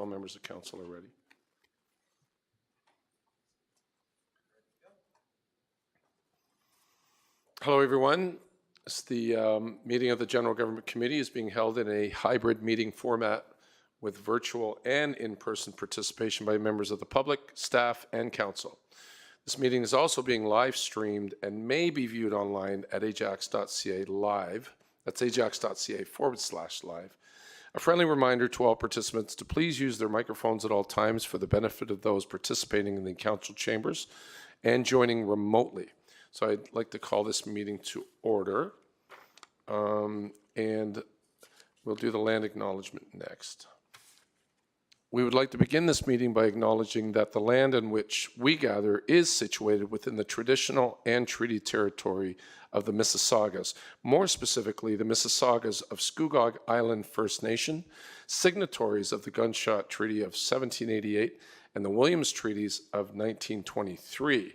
all members of council are ready. Hello, everyone. The meeting of the General Government Committee is being held in a hybrid meeting format with virtual and in-person participation by members of the public, staff, and council. This meeting is also being live streamed and may be viewed online at ajax.ca live. That's ajax.ca/live. A friendly reminder to all participants to please use their microphones at all times for the benefit of those participating in the council chambers and joining remotely. So I'd like to call this meeting to order, and we'll do the land acknowledgement next. We would like to begin this meeting by acknowledging that the land in which we gather is situated within the traditional and treaty territory of the Mississaugas, more specifically the Mississaugas of Scugog Island First Nation, signatories of the Gunshot Treaty of 1788 and the Williams Treaties of 1923.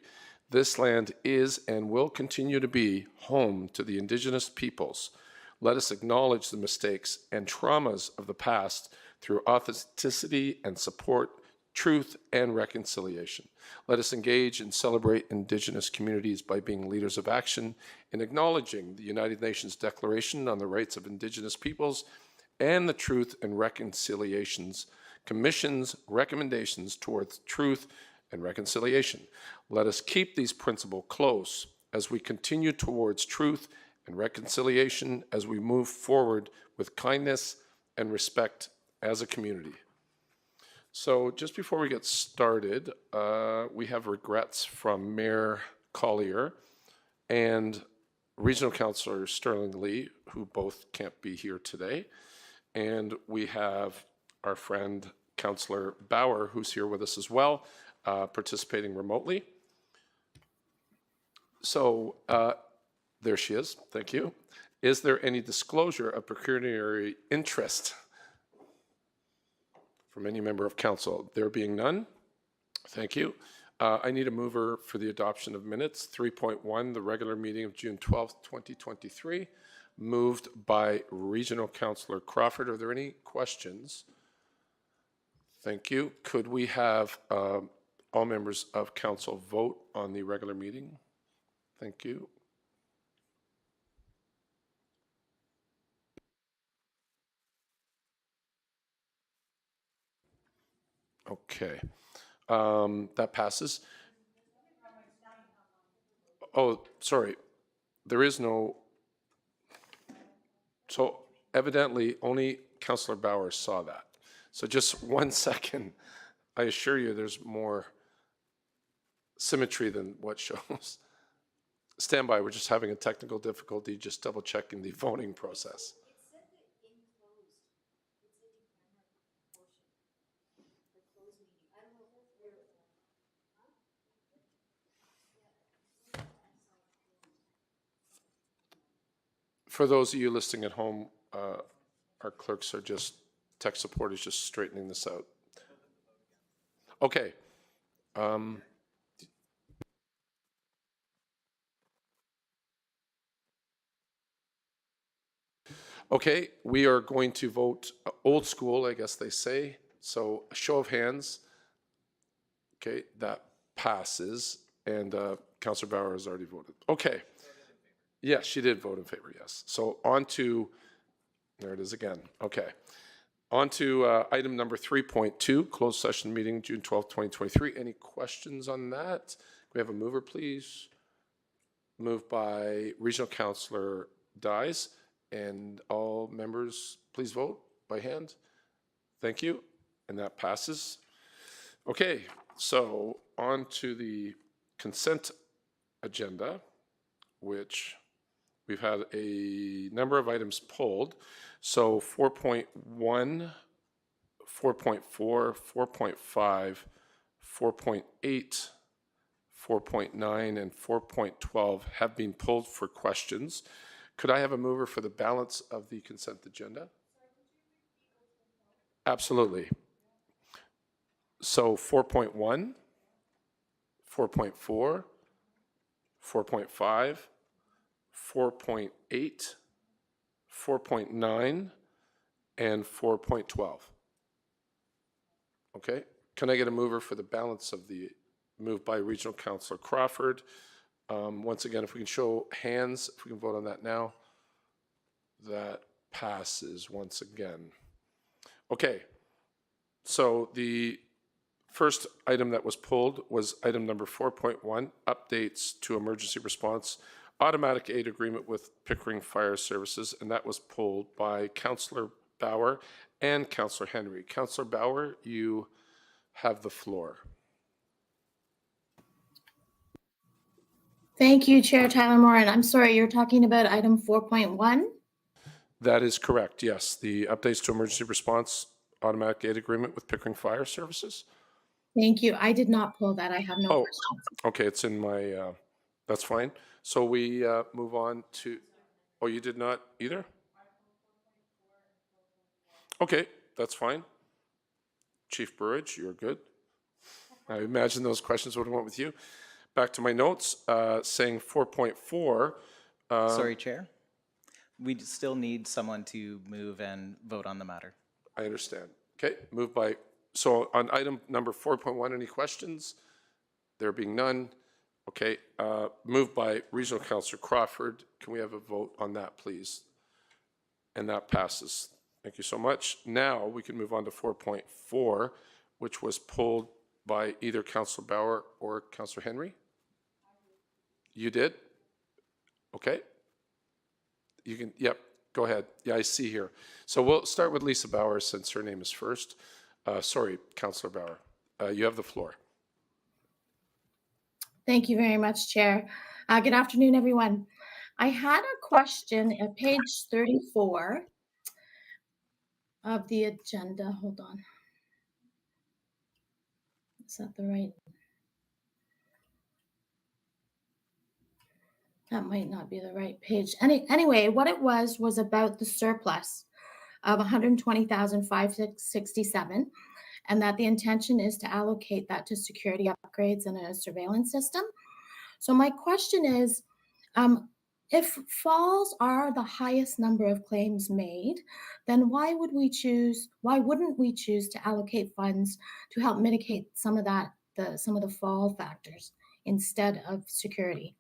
This land is and will continue to be home to the Indigenous peoples. Let us acknowledge the mistakes and traumas of the past through authenticity and support, truth and reconciliation. Let us engage and celebrate Indigenous communities by being leaders of action in acknowledging the United Nations Declaration on the Rights of Indigenous Peoples and the Truth and Reconciliations Commission's recommendations towards truth and reconciliation. Let us keep these principles close as we continue towards truth and reconciliation as we move forward with kindness and respect as a community. So just before we get started, we have regrets from Mayor Collier and Regional Councillor Sterling Lee, who both can't be here today. And we have our friend Councillor Bauer, who's here with us as well, participating remotely. So there she is, thank you. Is there any disclosure of pecuniary interest from any member of council? There being none, thank you. I need a mover for the adoption of minutes. 3.1, the regular meeting of June 12th, 2023, moved by Regional Councillor Crawford. Are there any questions? Thank you. Could we have all members of council vote on the regular meeting? Thank you. Okay, that passes. Oh, sorry, there is no, so evidently only Councillor Bauer saw that. So just 1 second, I assure you there's more symmetry than what shows. Stand by, we're just having a technical difficulty, just double checking the voting process. For those of you listening at home, our clerks are just, tech support is just straightening this out. Okay. Okay, we are going to vote old school, I guess they say. So a show of hands. Okay, that passes. And Councillor Bauer has already voted. Okay. Yes, she did vote in favor, yes. So on to, there it is again. Okay. On to item number 3.2, closed session meeting, June 12th, 2023. Any questions on that? Can we have a mover, please? Moved by Regional Councillor Dyes. And all members, please vote by hand. Thank you. And that passes. Okay, so on to the consent agenda, which we've had a number of items pulled. So 4.1, 4.4, 4.5, 4.8, 4.9, and 4.12 have been pulled for questions. Could I have a mover for the balance of the consent agenda? Absolutely. So 4.1, 4.4, 4.5, 4.8, 4.9, and 4.12. Okay, can I get a mover for the balance of the move by Regional Councillor Crawford? Once again, if we can show hands, if we can vote on that now, that passes once again. Okay, so the first item that was pulled was item number 4.1, updates to emergency response automatic aid agreement with Pickering Fire Services, and that was pulled by Councillor Bauer and Councillor Henry. Councillor Bauer, you have the floor. Thank you, Chair Tyler Moore. And I'm sorry, you're talking about item 4.1? That is correct, yes. The updates to emergency response automatic aid agreement with Pickering Fire Services. Thank you. I did not pull that. I have no questions. Okay, it's in my, that's fine. So we move on to, oh, you did not either? Okay, that's fine. Chief Burridge, you're good. I imagine those questions would have went with you. Back to my notes, saying 4.4. Sorry, Chair. We still need someone to move and vote on the matter. I understand. Okay, moved by, so on item number 4.1, any questions? There being none. Okay, moved by Regional Councillor Crawford. Can we have a vote on that, please? And that passes. Thank you so much. Now we can move on to 4.4, which was pulled by either Councillor Bauer or Councillor Henry. You did? Okay. You can, yep, go ahead. Yeah, I see here. So we'll start with Lisa Bauer since her name is first. Sorry, Councillor Bauer. You have the floor. Thank you very much, Chair. Good afternoon, everyone. I had a question at page 34 of the agenda. Hold on. Is that the right? That might not be the right page. Anyway, what it was about the surplus of 120,567, and that the intention is to allocate that to security upgrades and a surveillance system. So my question is, if falls are the highest number of claims made, then why wouldn't we choose to allocate funds to help mitigate some of the fall factors instead of security?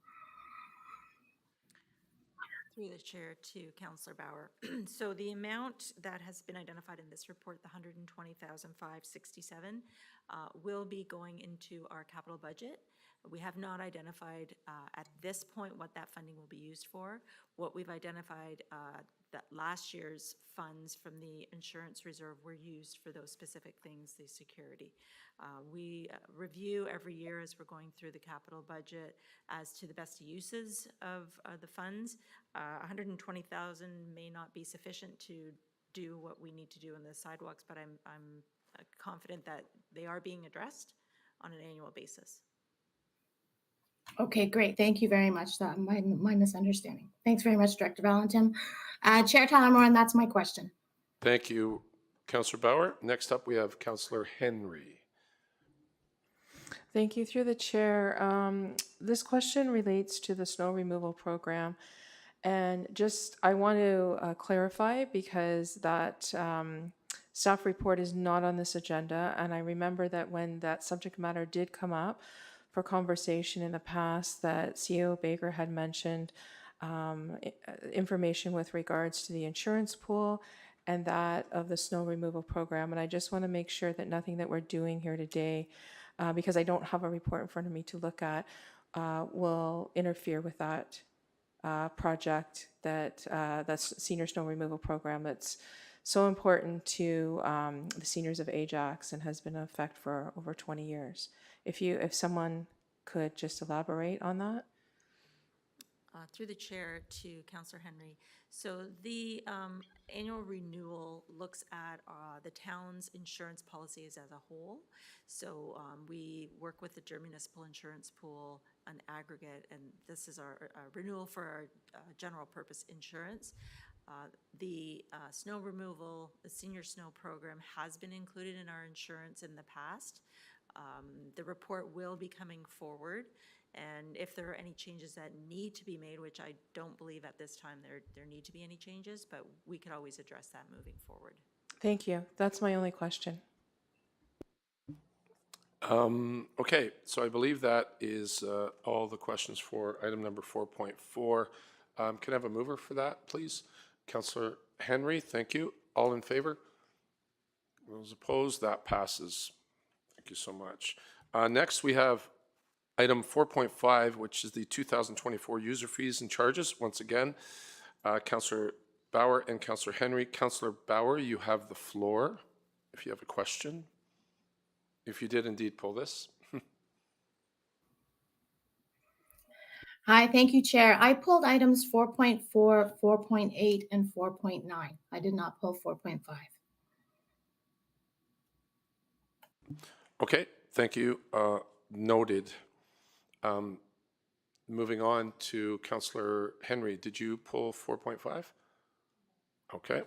Through the chair to Councillor Bauer. So the amount that has been identified in this report, the 120,567, will be going into our capital budget. We have not identified at this point what that funding will be used for. What we've identified that last year's funds from the insurance reserve were used for those specific things, the security. We review every year as we're going through the capital budget as to the best uses of the funds. 120,000 may not be sufficient to do what we need to do in the sidewalks, but I'm confident that they are being addressed on an annual basis. Okay, great. Thank you very much. That my misunderstanding. Thanks very much, Director Valentin. Chair Tyler Moore, and that's my question. Thank you, Councillor Bauer. Next up, we have Councillor Henry. Thank you. Through the chair, this question relates to the snow removal program. And just, I want to clarify because that staff report is not on this agenda. And I remember that when that subject matter did come up for conversation in the past, that CEO Baker had mentioned information with regards to the insurance pool and that of the snow removal program. And I just want to make sure that nothing that we're doing here today, because I don't have a report in front of me to look at, will interfere with that project, that's senior snow removal program that's so important to the seniors of Ajax and has been in effect for over 20 years. If someone could just elaborate on that. Through the chair to Councillor Henry. So the annual renewal looks at the town's insurance policies as a whole. So we work with the municipal insurance pool, an aggregate, and this is our renewal for our general purpose insurance. The snow removal, the senior snow program has been included in our insurance in the past. The report will be coming forward. And if there are any changes that need to be made, which I don't believe at this time there need to be any changes, but we could always address that moving forward. Thank you. That's my only question. Okay, so I believe that is all the questions for item number 4.4. Can I have a mover for that, please? Councillor Henry, thank you. All in favor? Those opposed? That passes. Thank you so much. Next, we have item 4.5, which is the 2024 user fees and charges. Once again, Councillor Bauer and Councillor Henry. Councillor Bauer, you have the floor if you have a question. If you did indeed pull this. Hi, thank you, Chair. I pulled items 4.4, 4.8, and 4.9. I did not pull 4.5. Okay, thank you. Noted. Moving on to Councillor Henry, did you pull 4.5? Okay.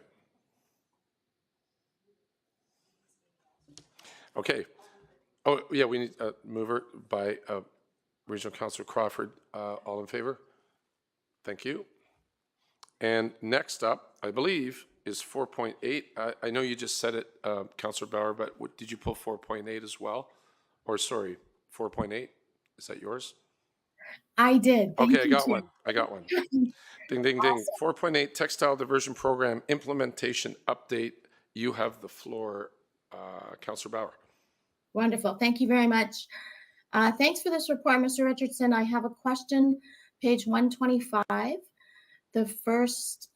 Okay. Oh, yeah, we need a mover by Regional Councillor Crawford. All in favor? Thank you. And next up, I believe, is 4.8. I know you just said it, Councillor Bauer, but did you pull 4.8 as well? Or sorry, 4.8? Is that yours? I did. Thank Okay, I you, got Chair. one. I got one. Ding, ding, ding. 4.8 Textile Diversion Program Implementation Update. You have the floor, Councillor Bauer. Wonderful. Thank you very much. Thanks for this report, Mr. Richardson. I have a question, page 125, the first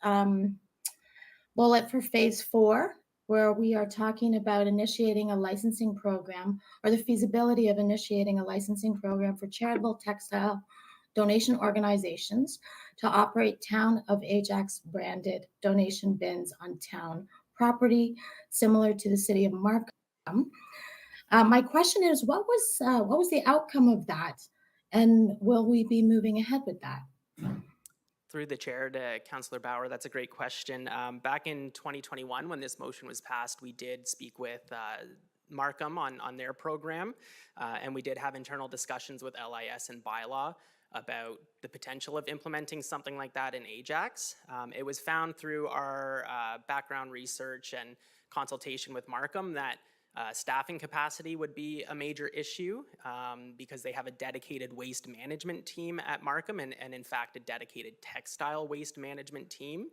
bullet for phase 4, where we are talking about initiating a licensing program or the feasibility of initiating a licensing program for charitable textile donation organizations to operate Town of Ajax branded donation bins on town property, similar to the city of Markham. My question is, what was the outcome of that, and will we be moving ahead with that? Through the chair to Councillor Bauer, that's a great question. Back in 2021, when this motion was passed, we did speak with Markham on their program, and we did have internal discussions with LIS and Bylaw about the potential of implementing something like that in Ajax. It was found through our background research and consultation with Markham that staffing capacity would be a major issue because they have a dedicated waste management team at Markham and in fact, a dedicated textile waste management team.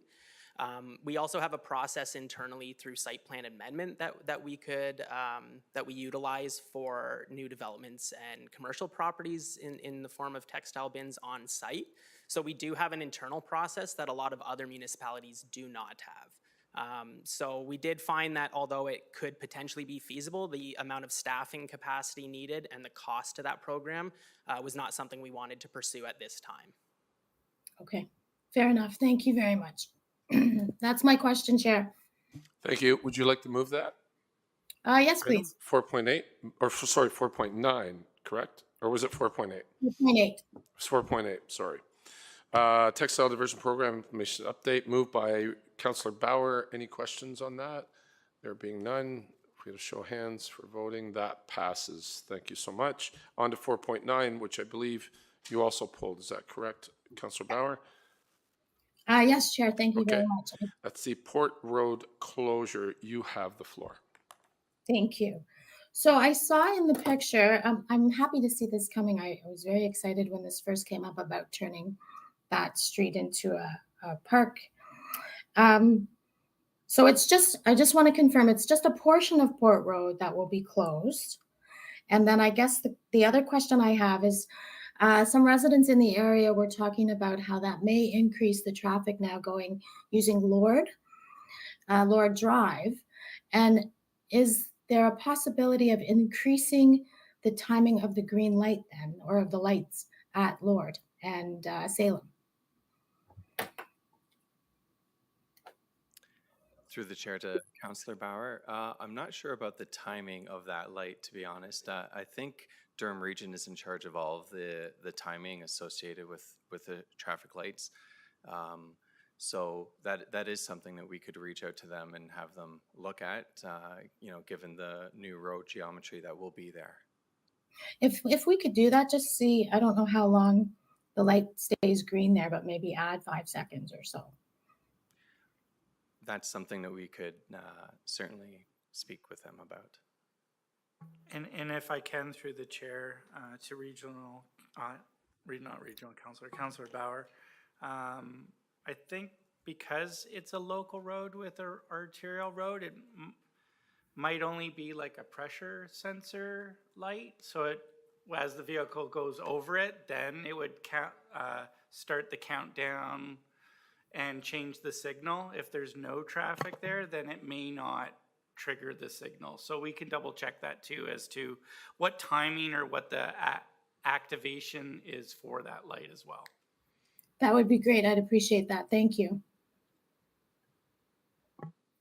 We also have a process internally through site plan amendment that we utilize for new developments and commercial properties in the form of textile bins on site. So we do have an internal process that a lot of other municipalities do not have. So we did find that although it could potentially be feasible, the amount of staffing capacity needed and the cost to that program was not something we wanted to pursue at this time. Okay, fair enough. Thank you very much. That's my question, Chair. Thank you. Would you like to move that? Yes, Item please. 4.8, or sorry, 4.9, correct? Or was it 4.8? 4.8. It's 4.8, sorry. Textile Diversion Program Information Update, moved by Councillor Bauer. Any questions on that? There being none, if we have a show of hands for voting, that passes. Thank you so much. On to 4.9, which I believe you also pulled. Is that correct, Councillor Bauer? Yes, Chair. Thank you very Okay. much. That's the Port Road closure. You have the floor. Thank you. So I saw in the picture, I'm happy to see this coming. I was very excited when this first came up about turning that street into a park. So I just want to confirm, it's just a portion of Port Road that will be closed. And then I guess the other question I have is, some residents in the area were talking about how that may increase the traffic now using Lord Drive. And is there a possibility of increasing the timing of the green light then, or of the lights at Lord and Salem? Through the chair to Councillor Bauer, I'm not sure about the timing of that light, to be honest. I think Durham Region is in charge of all of the timing associated with the traffic lights. So that is something that we could reach out to them and have them look at, given the new road geometry that will be there. If we could do that, just see, I don't know how long the light stays green there, but maybe add 5 seconds or so. That's something that we could certainly speak with them about. And if I can, through the chair, to not regional councillor, Councillor Bauer, I think because it's a local road with an arterial road, it might only be like a pressure sensor light. So it, as the vehicle goes over it, then it would start the countdown and change the signal. If there's no traffic there, then it may not trigger the signal. So we can double check that too as to what timing or what the activation is for that light as well. That would be great. I'd appreciate that. Thank you.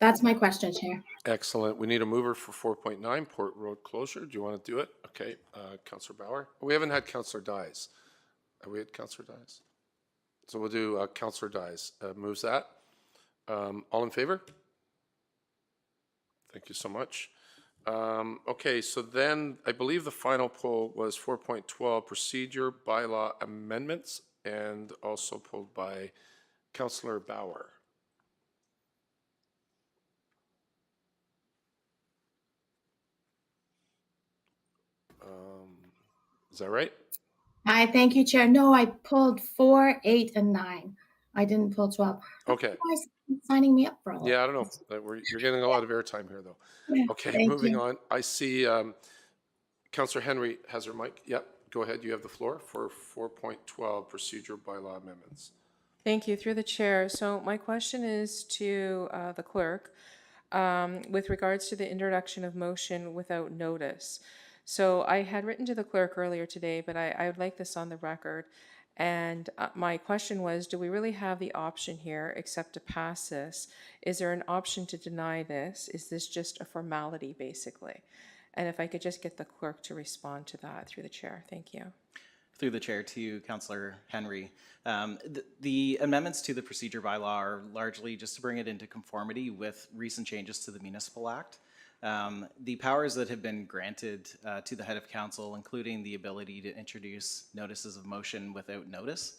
That's my question, Chair. Excellent. We need a mover for 4.9, Port Road closure. Do you want to do it? Okay, Councillor Bauer. We haven't had Councillor Dyes. Have we had Councillor Dyes? So we'll do Councillor Dyes. Moves that. All in favor? Thank you so much. Okay, so then I believe the final poll was 4.12, procedure bylaw amendments, and also pulled by Councillor Bauer. Is that right? Hi, thank you, Chair. No, I pulled 4, 8, and 9. I didn't pull 12. Okay. Why is he signing me up for all Yeah, I that? don't know. You're getting a lot of airtime here, though. Yeah, Okay, thank moving you. on. I see Councillor Henry has her mic. Yep, go ahead. You have the floor for 4.12 procedure bylaw amendments. Thank you, through the chair. So my question is to the clerk with regards to the introduction of motion without notice. So I had written to the clerk earlier today, but I would like this on the record. And my question was, do we really have the option here except to pass this? Is there an option to deny this? Is this just a formality, basically? And if I could just get the clerk to respond to that through the chair. Thank you. Through the chair to Councillor Henry. The amendments to the procedure bylaw are largely just to bring it into conformity with recent changes to the Municipal Act. The powers that have been granted to the head of council, including the ability to introduce notices of motion without notice,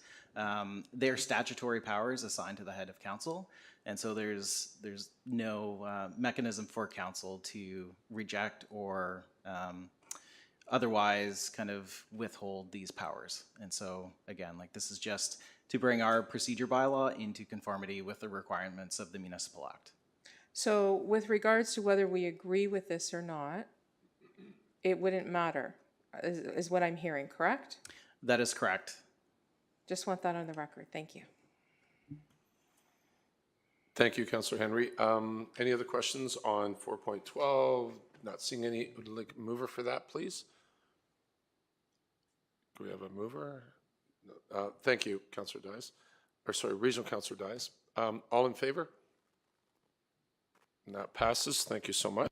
they're statutory powers assigned to the head of council. And so there's no mechanism for council to reject or otherwise kind of withhold these powers. And so again, like this is just to bring our procedure bylaw into conformity with the requirements of the Municipal Act. So with regards to whether we agree with this or not, it wouldn't matter, is what I'm hearing, correct? That is correct. Just want that on the record. Thank you. Thank you, Councillor Henry. Any other questions on 4.12? Not seeing any. Would like a mover for that, please? Do we have a mover? No. Thank you, Councillor Dyes. Or sorry, Regional Councillor Dyes. All in favor? And that passes. Thank you so much.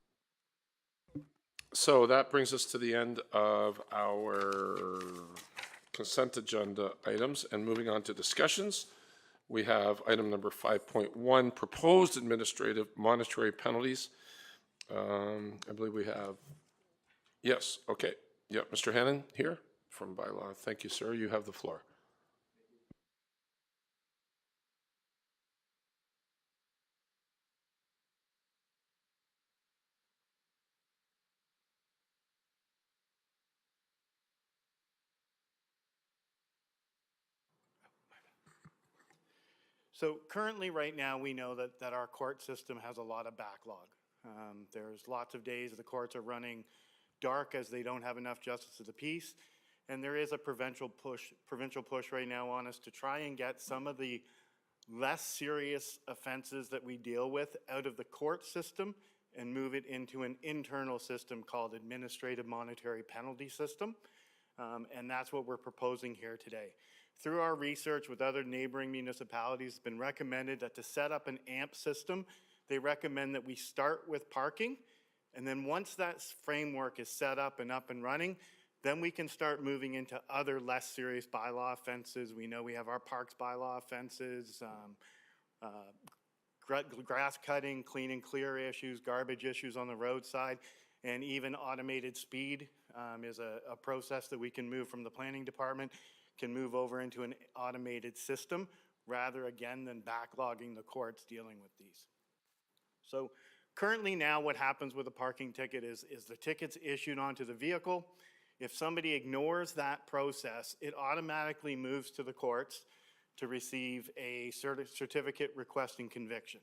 So that brings us to the end of our consent agenda items, and moving on to discussions. We have item number 5.1, proposed administrative monetary penalties. I believe we have, yes, okay. Yeah, Mr. Hannon here from Bylaw. Thank you, sir. You have the floor. So currently, right now, we know that our court system has a lot of backlog. There's lots of days the courts are running dark as they don't have enough justice of the peace. And there is a provincial push right now on us to try and get some of the less serious offenses that we deal with out of the court system and move it into an internal system called administrative monetary penalty system. And that's what we're proposing here today. Through our research with other neighboring municipalities, it's been recommended that to set up an AMP system, they recommend that we start with parking, and then once that framework is set up and running, then we can start moving into other less serious bylaw offenses. We know we have our parks bylaw offenses, grass cutting, clean and clear issues, garbage issues on the roadside, and even automated speed is a process that we can move from the planning department, can move over into an automated system rather again than backlogging the courts dealing with these. So Currently now what happens with a parking ticket is the ticket's issued onto the vehicle. If somebody ignores that process, it automatically moves to the courts to receive a certificate requesting conviction.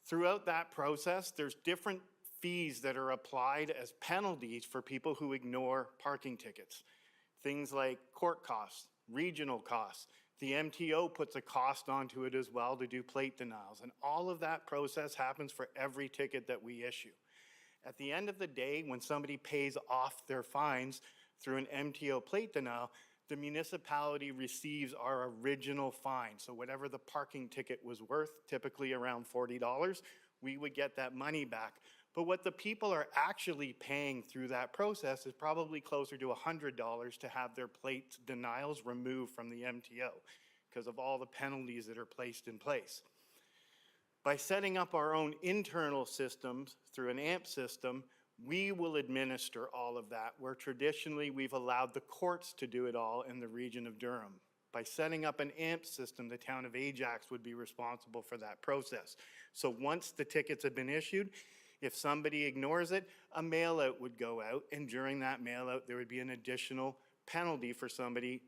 Throughout that process, there's different fees that are applied as penalties for people who ignore parking tickets. Things like court costs, regional costs. The MTO puts a cost onto it as well to do plate denials. And all of that process happens for every ticket that we issue. At the end of the day, when somebody pays off their fines through an MTO plate denial, the municipality receives our original fine. So whatever the parking ticket was worth, typically around $40, we would get that money back. But what the people are actually paying through that process is probably closer to $100 to have their plate denials removed from the MTO because of all the penalties that are placed in place. By setting up our own internal systems through an AMP system, we will administer all of that, where traditionally we've allowed the courts to do it all in the region of Durham. By setting up an AMP system, the town of Ajax would be responsible for that process. So once the tickets have been issued, if somebody ignores it, a mail-out would go out, and during that mail-out, there would be an additional penalty for somebody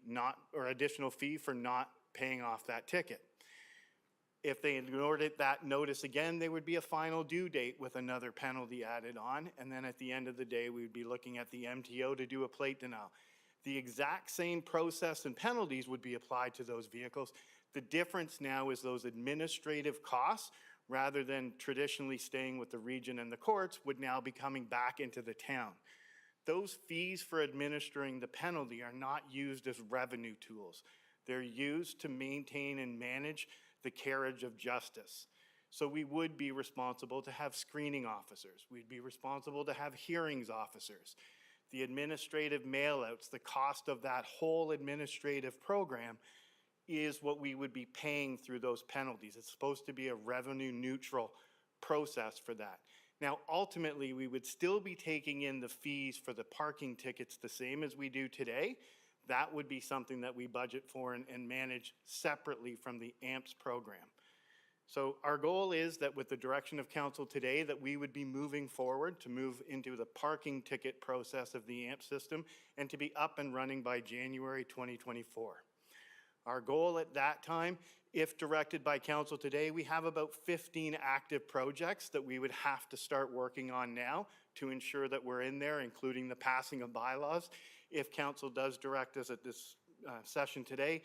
or additional fee for not paying off that ticket. If they ignored it, that notice again, there would be a final due date with another penalty added on, and then at the end of the day, we would be looking at the MTO to do a plate denial. The exact same process and penalties would be applied to those vehicles. The difference now is those administrative costs, rather than traditionally staying with the region and the courts, would now be coming back into the town. Those fees for administering the penalty are not used as revenue tools. They're used to maintain and manage the carriage of justice. So we would be responsible to have screening officers. We'd be responsible to have hearings officers. The administrative mailouts, the cost of that whole administrative program is what we would be paying through those penalties. It's supposed to be a revenue neutral process for that. Now, ultimately, we would still be taking in the fees for the parking tickets the same as we do today. That would be something that we budget for and manage separately from the AMPS program. So our goal is that with the direction of council today, that we would be moving forward to move into the parking ticket process of the AMP system and to be up and running by January 2024. Our goal at that time, if directed by council today, we have about 15 active projects that we would have to start working on now to ensure that we're in there, including the passing of bylaws. If council does direct us at this session today,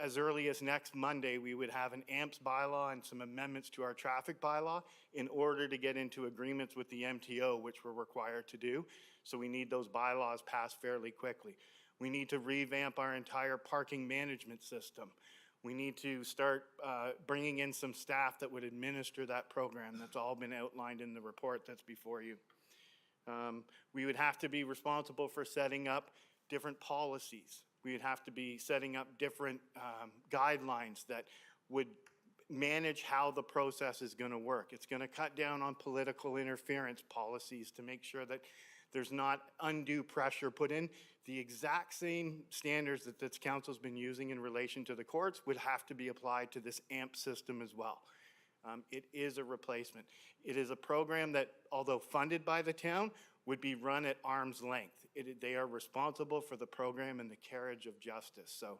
as early as next Monday, we would have an AMPS bylaw and some amendments to our traffic bylaw in order to get into agreements with the MTO, which we're required to do. So we need those bylaws passed fairly quickly. We need to revamp our entire parking management system. We need to start bringing in some staff that would administer that program. That's all been outlined in the report that's before you. We would have to be responsible for setting up different policies. We would have to be setting up different guidelines that would manage how the process is going to work. It's going to cut down on political interference policies to make sure that there's not undue pressure put in. The exact same standards that this council's been using in relation to the courts would have to be applied to this AMP system as well. It is a replacement. It is a program that, although funded by the town, would be run at arm's length. They are responsible for the program and the carriage of justice. So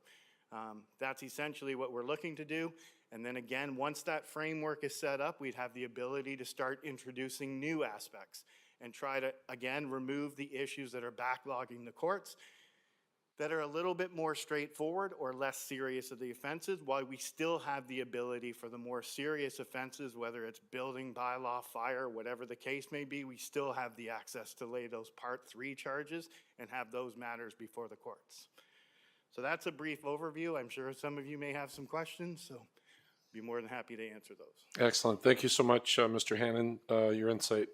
that's essentially what we're looking to do. And then again, once that framework is set up, we'd have the ability to start introducing new aspects and try to, again, remove the issues that are backlogging the courts that are a little bit more straightforward or less serious of the offenses, while we still have the ability for the more serious offenses, whether it's building, bylaw, fire, whatever the case may be, we still have the access to lay those Part 3 charges and have those matters before the courts. So that's a brief overview. I'm sure some of you may have some questions, so I'd be more than happy to answer those. Excellent. Thank you so much, Mr. Hannon. Your insight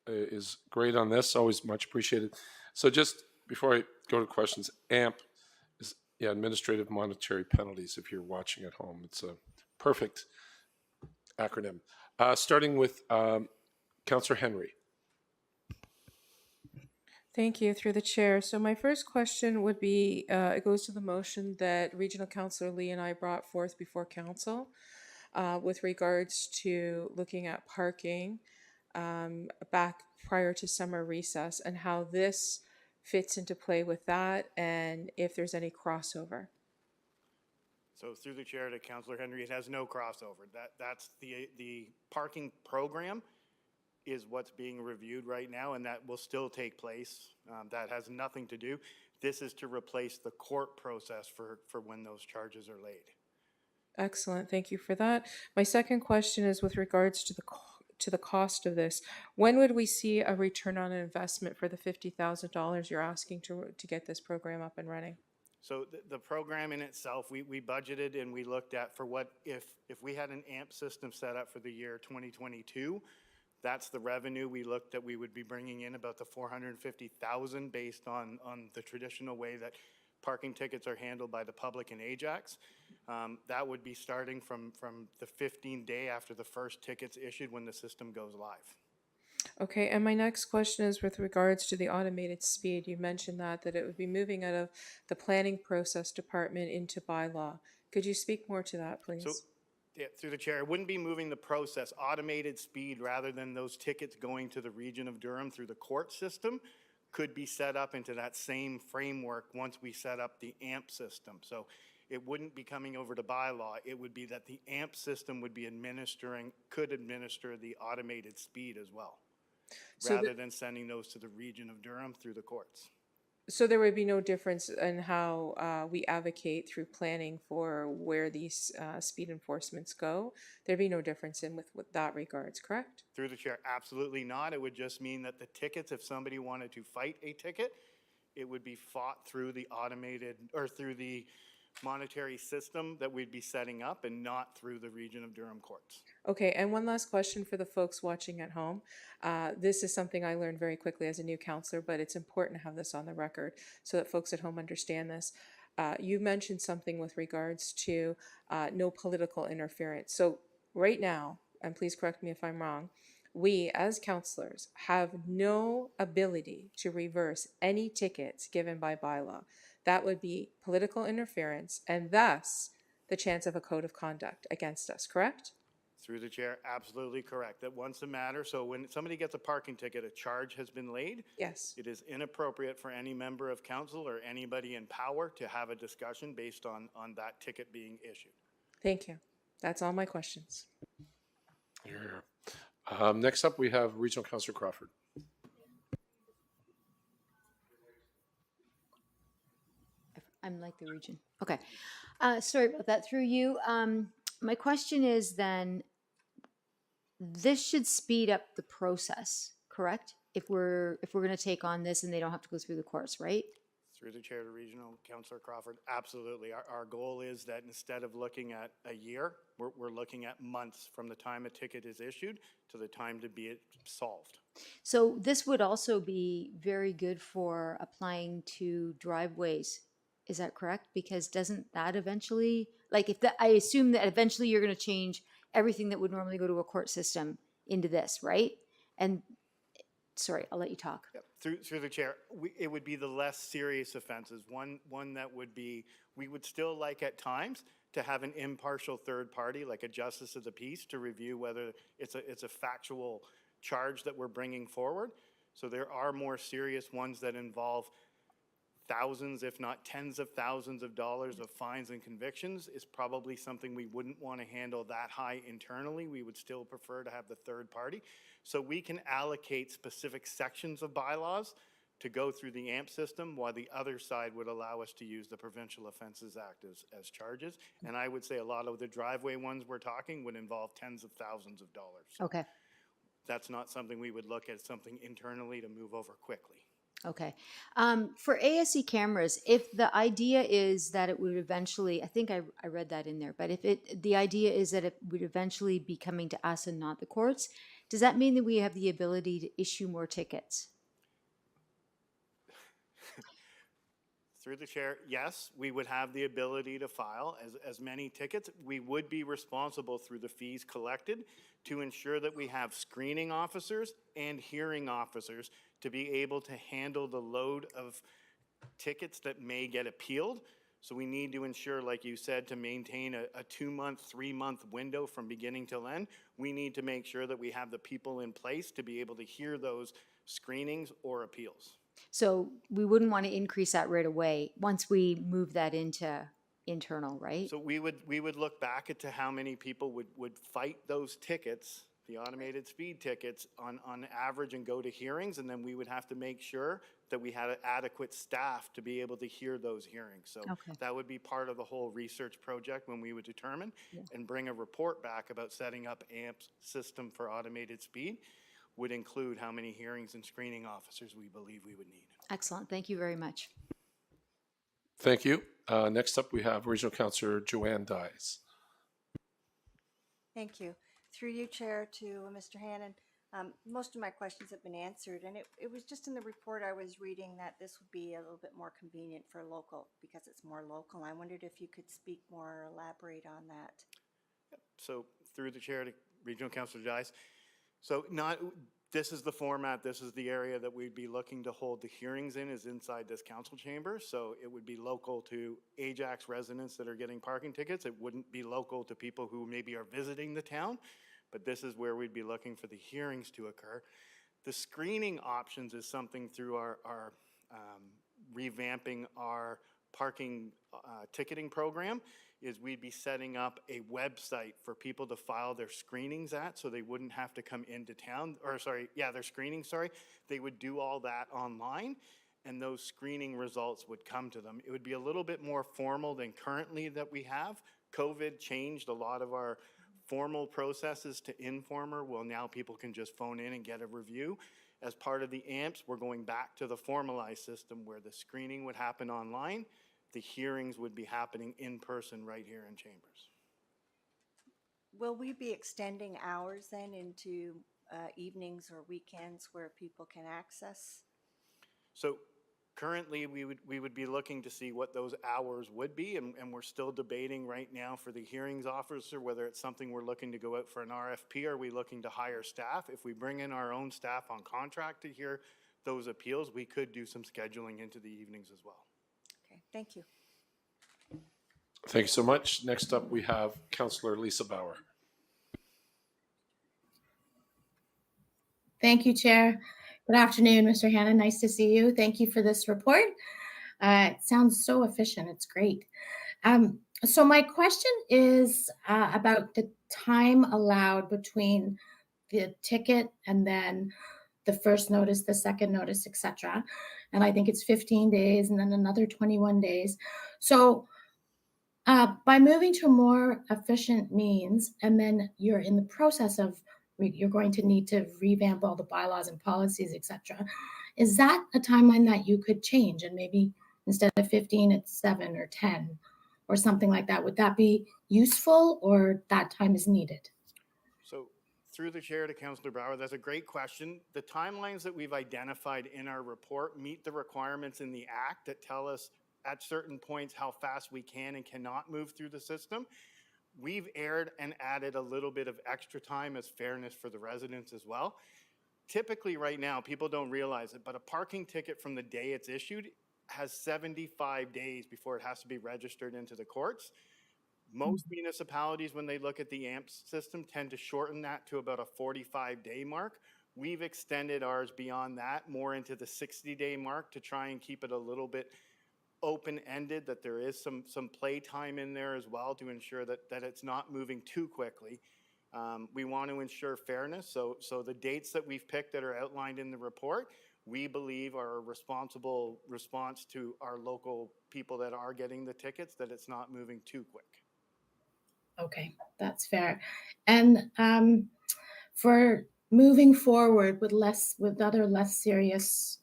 is great on this. Always much appreciated. So just before I go to questions, AMP is Administrative Monetary Penalties if you're watching at home. It's a perfect acronym. Starting with Councillor Henry. Thank you, through the chair. So my first question would be, it goes to the motion that Regional Councillor Lee and I brought forth before council with regards to looking at parking back prior to summer recess, and how this fits into play with that, and if there's any crossover. So through the chair to Councillor Henry, it has no crossover. That's the parking program is what's being reviewed right now, and that will still take place. That has nothing to do. This is to replace the court process for when those charges are laid. Excellent, thank you for that. My second question is with regards to the cost of this. When would we see a return on investment for the $50,000 you're asking to get this program up and running? So the program in itself, we budgeted and we looked at for what, if we had an AMP system set up for the year 2022, that's the revenue we looked at we would be bringing in, about the $450,000 based on the traditional way that parking tickets are handled by the public in Ajax. That would be starting from the 15th day after the first ticket's issued when the system goes live. Okay, and my next question is with regards to the automated speed. You mentioned that it would be moving out of the planning process department into bylaw. Could you speak more to that, please? So, yeah, through the chair, it wouldn't be moving the process, automated speed, rather than those tickets going to the region of Durham through the court system, could be set up into that same framework once we set up the AMP system. So it wouldn't be coming over to bylaw. It would be that the AMP system would be could administer the automated speed as well, rather than sending those to the region of Durham through the courts. So there would be no difference in how we advocate through planning for where these speed enforcements go? There'd be no difference with that regards, correct? Through the chair, absolutely not. It would just mean that the tickets, if somebody wanted to fight a ticket, it would be fought through the automated, or through the monetary system that we'd be setting up, and not through the region of Durham courts. Okay, and one last question for the folks watching at home. This is something I learned very quickly as a new counselor, but it's important to have this on the record so that folks at home understand this. You mentioned something with regards to no political interference. So right now, and please correct me if I'm wrong, we as counselors have no ability to reverse any tickets given by bylaw. That would be political interference, and thus the chance of a code of conduct against us, correct? Through the chair, absolutely correct. That once a matter, so when somebody gets a parking ticket, a charge has been laid. Yes. It is inappropriate for any member of council or anybody in power to have a discussion based on that ticket being issued. Thank you. That's all my questions. Next up, we have Regional Councillor Crawford. I'm like the region. Okay. Sorry about that. Through you. My question is then, this should speed up the process, correct? If we're going to take on this and they don't have to go through the courts, right? Through the chair to Regional Councillor Crawford, absolutely. Our goal is that instead of looking at a year, we're looking at months from the time a ticket is issued to the time to be solved. So this would also be very good for applying to driveways. Is that correct? Because doesn't that eventually, like if that, I assume that eventually you're going to change everything that would normally go to a court system into this, right? And sorry, I'll let you talk. Yep. Through the chair, it would be the less serious offenses. One that would be, we would still like at times to have an impartial third party, like a justice of the peace, to review whether it's a factual charge that we're bringing forward. So there are more serious ones that involve thousands, if not tens of thousands of dollars of fines and convictions, is probably something we wouldn't want to handle that high internally. We would still prefer to have the third party. So we can allocate specific sections of bylaws to go through the AMP system, while the other side would allow us to use the Provincial Offences Act as charges. And I would say a lot of the driveway ones we're talking would involve tens of thousands of dollars. Okay. That's not something we would look at, something internally to move over quickly. Okay. For ASE cameras, if the idea is that it would eventually, I think I read that in there, but if the idea is that it would eventually be coming to us and not the courts, does that mean that we have the ability to issue more tickets? Through the chair, yes, we would have the ability to file as many tickets. We would be responsible through the fees collected to ensure that we have screening officers and hearing officers to be able to handle the load of tickets that may get appealed. So we need to ensure, like you said, to maintain a 2-month, 3-month window from beginning till end. We need to make sure that we have the people in place to be able to hear those screenings or appeals. So we wouldn't want to increase that right away once we move that into internal, right? So we would look back at to how many people would fight those tickets, the automated speed tickets, on average and go to hearings, and then we would have to make sure that we had adequate staff to be able to hear those hearings. So Okay. that would be part of the whole research project when we would determine and bring a report back about setting up AMP's system for automated speed, would include how many hearings and screening officers we believe we would need. Excellent. Thank you very much. Thank you. Next up, we have Regional Councillor Joanne Dyes. Thank you. Through you, Chair, to Mr. Hannon. Most of my questions have been answered, and it was just in the report I was reading that this would be a little bit more convenient for local because it's more local. I wondered if you could speak more or elaborate on that. So through the chair to Regional Councillor Dyes. So this is the format, this is the area that we'd be looking to hold the hearings in, is inside this council chamber. So it would be local to Ajax residents that are getting parking tickets. It wouldn't be local to people who maybe are visiting the town, but this is where we'd be looking for the hearings to occur. The screening options is something through our revamping our parking ticketing program, is we'd be setting up a website for people to file their screenings at, so they wouldn't have to come into town, or their screening, They would do all that online, and those screening results would come to them. It would be a little bit more formal than currently that we have. COVID changed a lot of our formal processes to informal. Well, now people can just phone in and get a review. As part of the AMPS, we're going back to the formalized system where the screening would happen online. The hearings would be happening in person right here in Chambers. Will we be extending hours then into evenings or weekends where people can access? So currently we would be looking to see what those hours would be, and we're still debating right now for the hearings officer whether it's something we're looking to go out for an RFP, or are we looking to hire staff. If we bring in our own staff on contract to hear those appeals, we could do some scheduling into the evenings as well. Okay, thank you. Thank you so much. Next up, we have Councillor Lisa Bauer. Thank you, Chair. Good afternoon, Mr. Hannon. Nice to see you. Thank you for this report. It sounds so efficient. It's great. So my question is about the time allowed between the ticket and then the first notice, the second notice, etc. And I think it's 15 days and then another 21 days. So by moving to a more efficient means, and then you're in the process of you're going to need to revamp all the bylaws and policies, etc. Is that a timeline that you could change, and maybe instead of 15, it's 7 or 10 or something like that? Would that be useful, or that time is needed? So through the chair to Councillor Bauer, that's a great question. The timelines that we've identified in our report meet the requirements in the Act that tell us at certain points how fast we can and cannot move through the system. We've erred and added a little bit of extra time as fairness for the residents as well. Typically right now, people don't realize it, but a parking ticket from the day it's issued has 75 days before it has to be registered into the courts. Most municipalities, when they look at the AMPS system, tend to shorten that to about a 45-day mark. We've extended ours beyond that, more into the 60-day mark, to try and keep it a little bit open-ended, that there is some play time in there as well to ensure that it's not moving too quickly. We want to ensure fairness, so the dates that we've picked that are outlined in the report, we believe are a responsible response to our local people that are getting the tickets, that it's not moving too quick. Okay, that's fair. And for moving forward with other less serious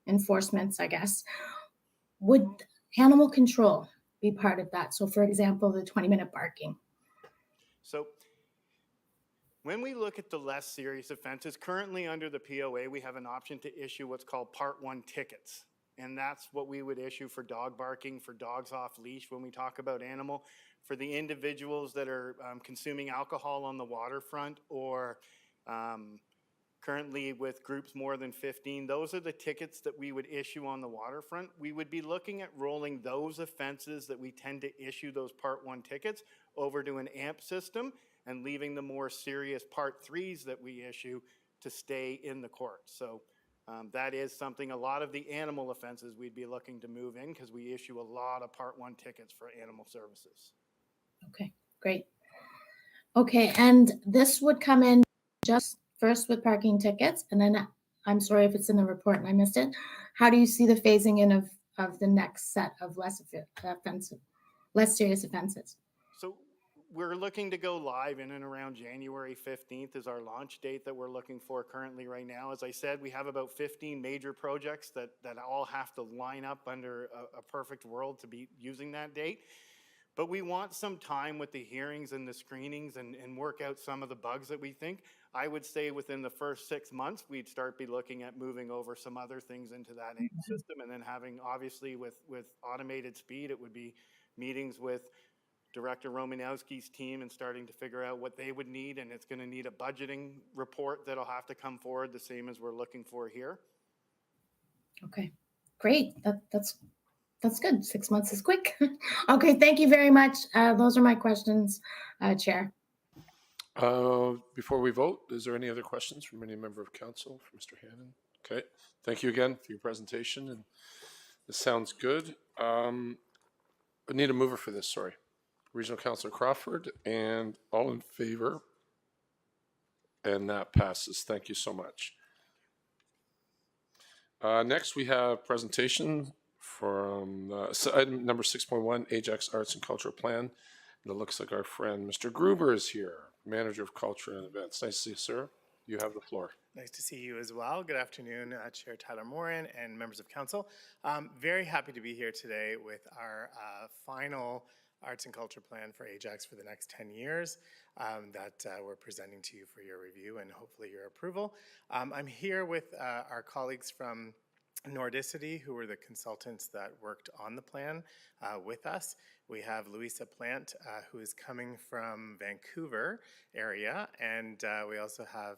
enforcements, I guess, would animal control be part of that? So for example, the 20-minute barking. So when we look at the less serious offenses, currently under the POA, we have an option to issue what's called Part 1 tickets. And that's what we would issue for dog barking, for dogs off leash when we talk about animal. For the individuals that are consuming alcohol on the waterfront, or Currently with groups more than 15, those are the tickets that we would issue on the waterfront. We would be looking at rolling those offenses that we tend to issue those Part 1 tickets over to an AMP system and leaving the more serious Part 3s that we issue to stay in the courts. So that is something, a lot of the animal offenses we'd be looking to move in because we issue a lot of Part 1 tickets for animal services. Okay, great. Okay, and this would come in just first with parking tickets, and then I'm sorry if it's in the report and I missed it. How do you see the phasing in of the next set of less serious offenses? So we're looking to go live in and around January 15th is our launch date that we're looking for currently right now. As I said, we have about 15 major projects that all have to line up under a perfect world to be using that date. But we want some time with the hearings and the screenings and work out some of the bugs that we think. I would say within the first 6 months, we'd start be looking at moving over some other things into that system, and then having, obviously, with automated speed, it would be meetings with Director Romanowski's team and starting to figure out what they would need, and it's going to need a budgeting report that'll have to come forward, the same as we're looking for here. Okay, great. That's good. 6 months is quick. Okay, thank you very much. Those are my questions, Chair. Before we vote, is there any other questions from any member of council for Mr. Hannon? Okay, thank you again for your presentation, and this sounds good. I need a mover for this, sorry. Regional Councillor Crawford, and all in favor? And that passes. Thank you so much. Next, we have presentation from item number 6.1, Ajax Arts and Cultural Plan. And it looks like our friend Mr. Gruber is here, Manager of Culture and Events. Nice to see you, sir. You have the floor. Nice to see you as well. Good afternoon, Chair Tyler Morin and members of council. Very happy to be here today with our final Arts and Culture Plan for Ajax for the next 10 years that we're presenting to you for your review and hopefully your approval. I'm here with our colleagues from Nordicity, who were the consultants that worked on the plan with us. We have Louisa Plant, who is coming from Vancouver area, and we also have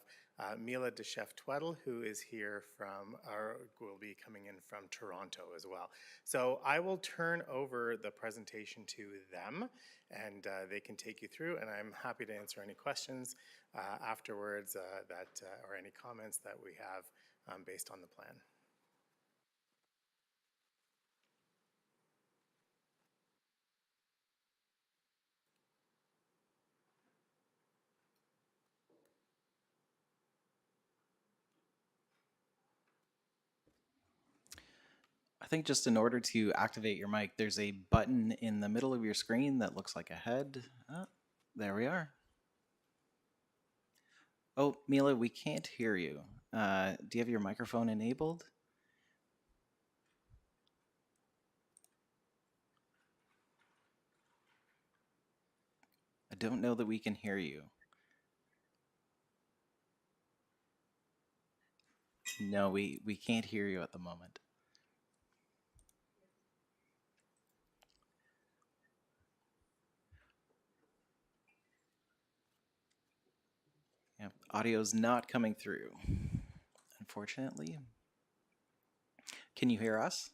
Mila de Chef-Tweddle, who is here from, or will be coming in from Toronto as well. So I will turn over the presentation to them, and they can take you through, and I'm happy to answer any questions afterwards or any comments that we have based on the plan. I think just in order to activate your mic, there's a button in the middle of your screen that looks like a head. There we are. Oh, Mila, we can't hear you. Do you have your microphone enabled? I don't know that we can hear you. No, we can't hear you at the moment. Yep, audio's not coming through, unfortunately. Can you hear us?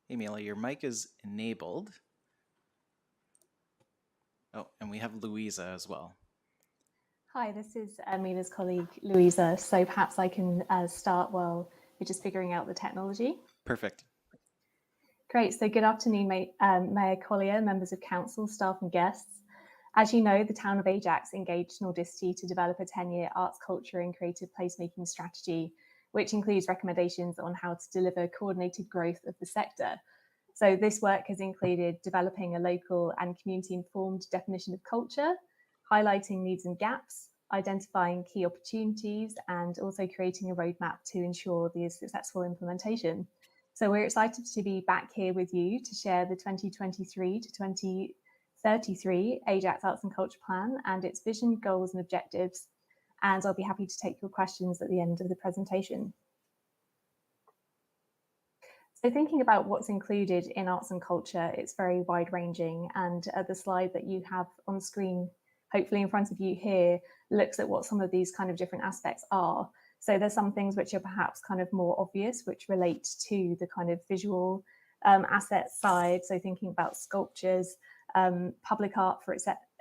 Hey, Mila, your mic is enabled. Oh, and we have Louisa as well. Hi, this is Mila's colleague, Louisa. So perhaps I can start while we're just figuring out the technology. Perfect. Great. So good afternoon, Mayor Collier, members of council, staff and guests. As you know, the town of Ajax engaged Nordicity to develop a 10-year arts, culture and creative placemaking strategy, which includes recommendations on how to deliver coordinated growth of the sector. So this work has included developing a local and community-informed definition of culture, highlighting needs and gaps, identifying key opportunities, and also creating a roadmap to ensure the successful implementation. So we're excited to be back here with you to share the 2023 to 2030 33 Ajax Arts and Culture Plan and its vision, goals and objectives. And I'll be happy to take your questions at the end of the presentation. So thinking about what's included in arts and culture, it's very wide ranging. And the slide that you have on screen, hopefully in front of you here, looks at what some of these kind of different aspects are. So there's some things which are perhaps kind of more obvious, which relate to the kind of visual asset side. So thinking about sculptures, public art,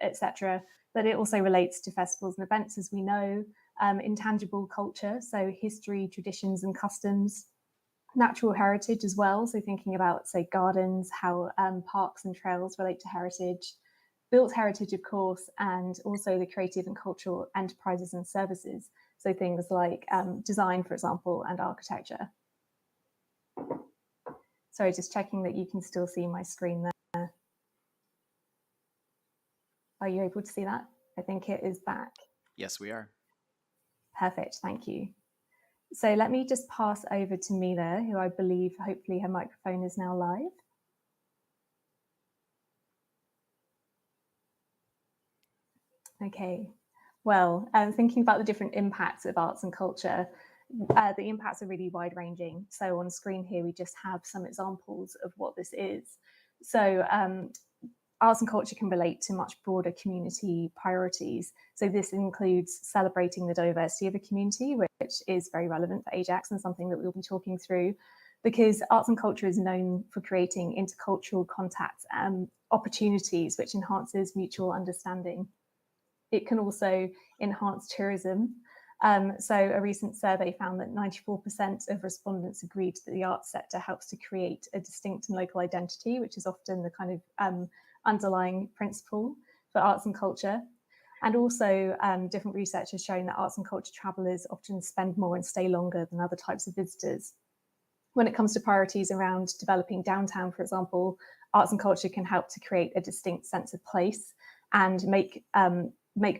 etc. But it also relates to festivals and events, as we know, intangible culture, so history, traditions and customs, natural heritage as well. So thinking about, say, gardens, how parks and trails relate to heritage, built heritage, of course, and also the creative and cultural enterprises and services. So things like design, for example, and architecture. Sorry, just checking that you can still see my screen there. Are you able to see that? I think it is back. Yes, we are. Perfect, thank you. So let me just pass over to Mila, who I believe hopefully her microphone is now live. Okay, well, thinking about the different impacts of arts and culture, the impacts are really wide ranging. So on screen here, we just have some examples of what this is. So arts and culture can relate to much broader community priorities. So this includes celebrating the diversity of a community, which is very relevant for Ajax and something that we'll be talking through, because arts and culture is known for creating intercultural contacts and opportunities, which enhances mutual understanding. It can also enhance tourism. So a recent survey found that 94% of respondents agreed that the arts sector helps to create a distinct and local identity, which is often the kind of underlying principle for arts and culture. And also different research has shown that arts and culture travellers often spend more and stay longer than other types of visitors. When it comes to priorities around developing downtown, for example, arts and culture can help to create a distinct sense of place and make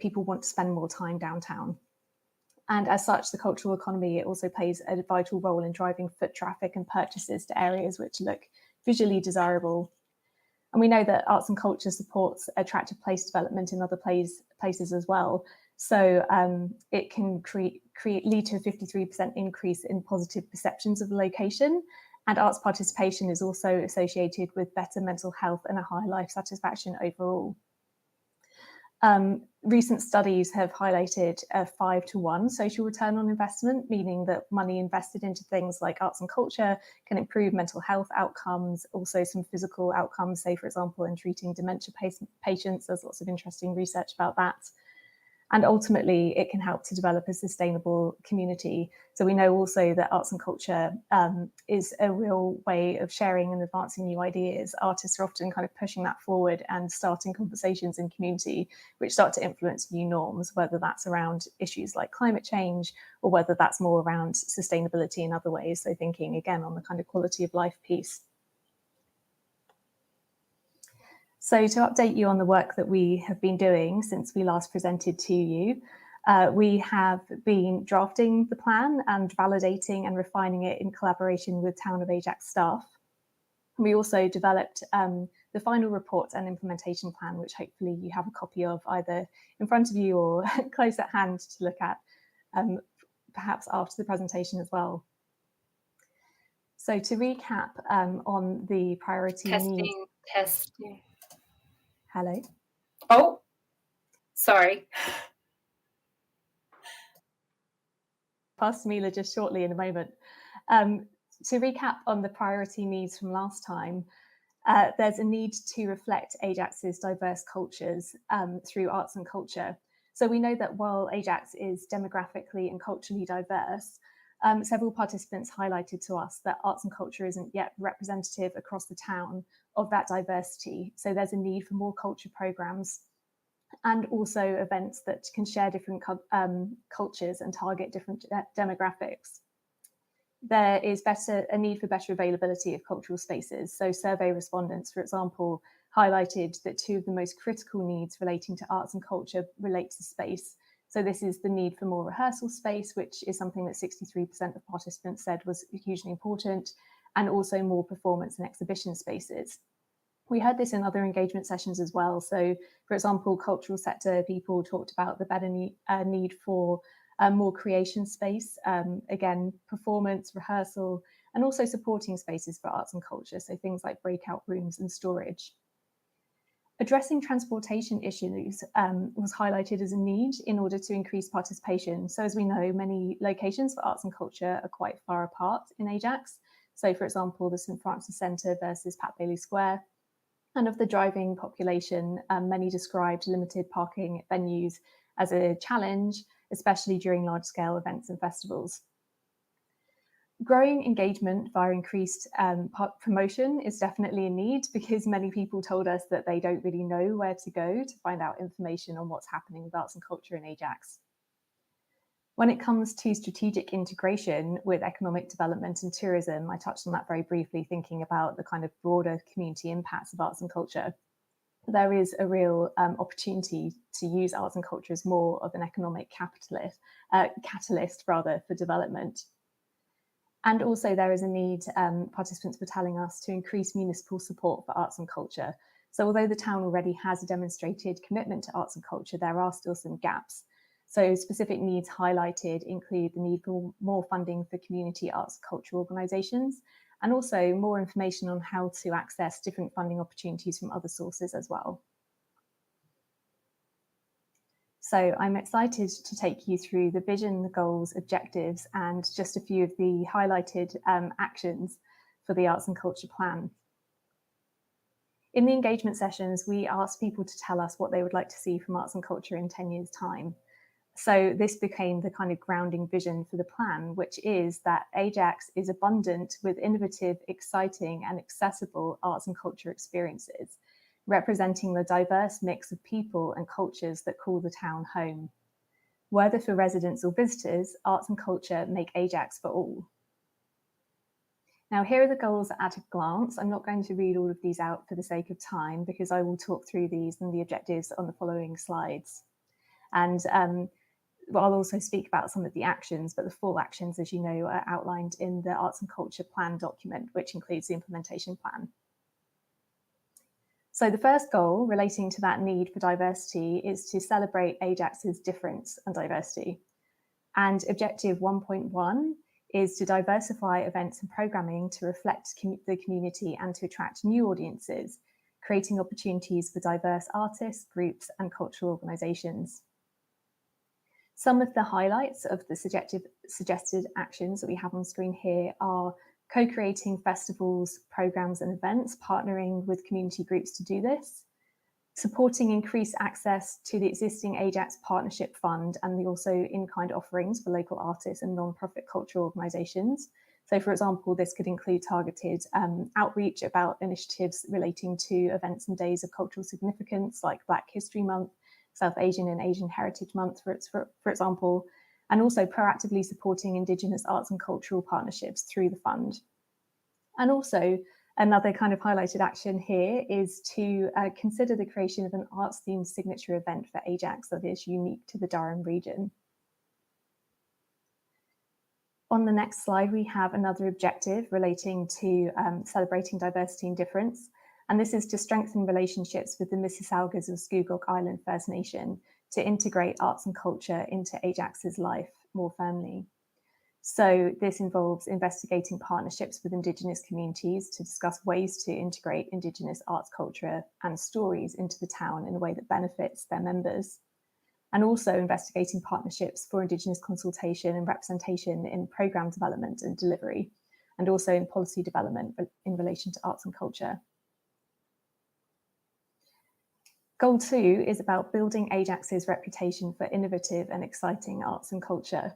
people want to spend more time downtown. And as such, the cultural economy, it also plays a vital role in driving foot traffic and purchases to areas which look visually desirable. And we know that arts and culture supports attractive place development in other places as well. So it can lead to a 53% increase in positive perceptions of the location. And arts participation is also associated with better mental health and a higher life satisfaction overall. Recent studies have highlighted a 5-to-1 social return on investment, meaning that money invested into things like arts and culture can improve mental health outcomes, also some physical outcomes, say, for example, in treating dementia patients. There's lots of interesting research about that. And ultimately, it can help to develop a sustainable community. So we know also that arts and culture is a real way of sharing and advancing new ideas. Artists are often kind of pushing that forward and starting conversations in community, which start to influence new norms, whether that's around issues like climate change or whether that's more around sustainability in other ways. So thinking again on the kind of quality of life piece. So to update you on the work that we have been doing since we last presented to you, we have been drafting the plan and validating and refining it in collaboration with Town of Ajax staff. We also developed the final report and implementation plan, which hopefully you have a copy of either in front of you or close at hand to look at, perhaps after the presentation as well. So to recap on the priority needs. Testing. Hello. Oh, sorry. Pass to Mila just shortly in a moment. To recap on the priority needs from last time, there's a need to reflect Ajax's diverse cultures through arts and culture. So we know that while Ajax is demographically and culturally diverse, several participants highlighted to us that arts and culture isn't yet representative across the town of that diversity. So there's a need for more culture programs and also events that can share different cultures and target different demographics. There is a need for better availability of cultural spaces. So survey respondents, for example, highlighted that two of the most critical needs relating to arts and culture relate to space. So this is the need for more rehearsal space, which is something that 63% of participants said was hugely important, and also more performance and exhibition spaces. We heard this in other engagement sessions as well. So, for example, cultural sector people talked about the better need for more creation space, again, performance, rehearsal, and also supporting spaces for arts and culture. So things like breakout rooms and storage. Addressing transportation issues was highlighted as a need in order to increase participation. So as we know, many locations for arts and culture are quite far apart in Ajax. So for example, the St. Francis Centre versus Pat Bailey Square. And of the driving population, many described limited parking at venues as a challenge, especially during large-scale events and festivals. Growing engagement via increased promotion is definitely a need, because many people told us that they don't really know where to go to find out information on what's happening with arts and culture in Ajax. When it comes to strategic integration with economic development and tourism, I touched on that very briefly, thinking about the kind of broader community impacts of arts and culture. There is a real opportunity to use arts and culture as more of an economic catalyst for development. And also there is a need, participants were telling us, to increase municipal support for arts and culture. So although the town already has a demonstrated commitment to arts and culture, there are still some gaps. So specific needs highlighted include the need for more funding for community arts and culture organisations, and also more information on how to access different funding opportunities from other sources as well. So I'm excited to take you through the vision, the goals, objectives, and just a few of the highlighted actions for the Arts and Culture Plan. In the engagement sessions, we asked people to tell us what they would like to see from arts and culture in 10 years' time. So this became the kind of grounding vision for the plan, which is that Ajax is abundant with innovative, exciting, and accessible arts and culture experiences, representing the diverse mix of people and cultures that call the town home. Whether for residents or visitors, arts and culture make Ajax for all. Now, here are the goals at a glance. I'm not going to read all of these out for the sake of time, because I will talk through these and the objectives on the following slides. And I'll also speak about some of the actions, but the full actions, as you know, are outlined in the Arts and Culture Plan document, which includes the implementation plan. So the first goal relating to that need for diversity is to celebrate Ajax's difference and diversity. And objective 1.1 is to diversify events and programming to reflect the community and to attract new audiences, creating opportunities for diverse artists, groups, and cultural organisations. Some of the highlights of the suggested actions that we have on screen here are co-creating festivals, programmes and events, partnering with community groups to do this, supporting increased access to the existing Ajax Partnership Fund and the also in-kind offerings for local artists and non-profit cultural organisations. So for example, this could include targeted outreach about initiatives relating to events and days of cultural significance like Black History Month, South Asian and Asian Heritage Month, for example, and also proactively supporting Indigenous arts and cultural partnerships through the fund. And also, another kind of highlighted action here is to consider the creation of an arts-themed signature event for Ajax that is unique to the Durham region. On the next slide, we have another objective relating to celebrating diversity and difference. And this is to strengthen relationships with the Mississaugas of Scugog Island First Nation to integrate arts and culture into Ajax's life more firmly. So this involves investigating partnerships with Indigenous communities to discuss ways to integrate Indigenous arts, culture and stories into the town in a way that benefits their members. And also investigating partnerships for Indigenous consultation and representation in programme development and delivery, and also in policy development in relation to arts and culture. Goal 2 is about building Ajax's reputation for innovative and exciting arts and culture.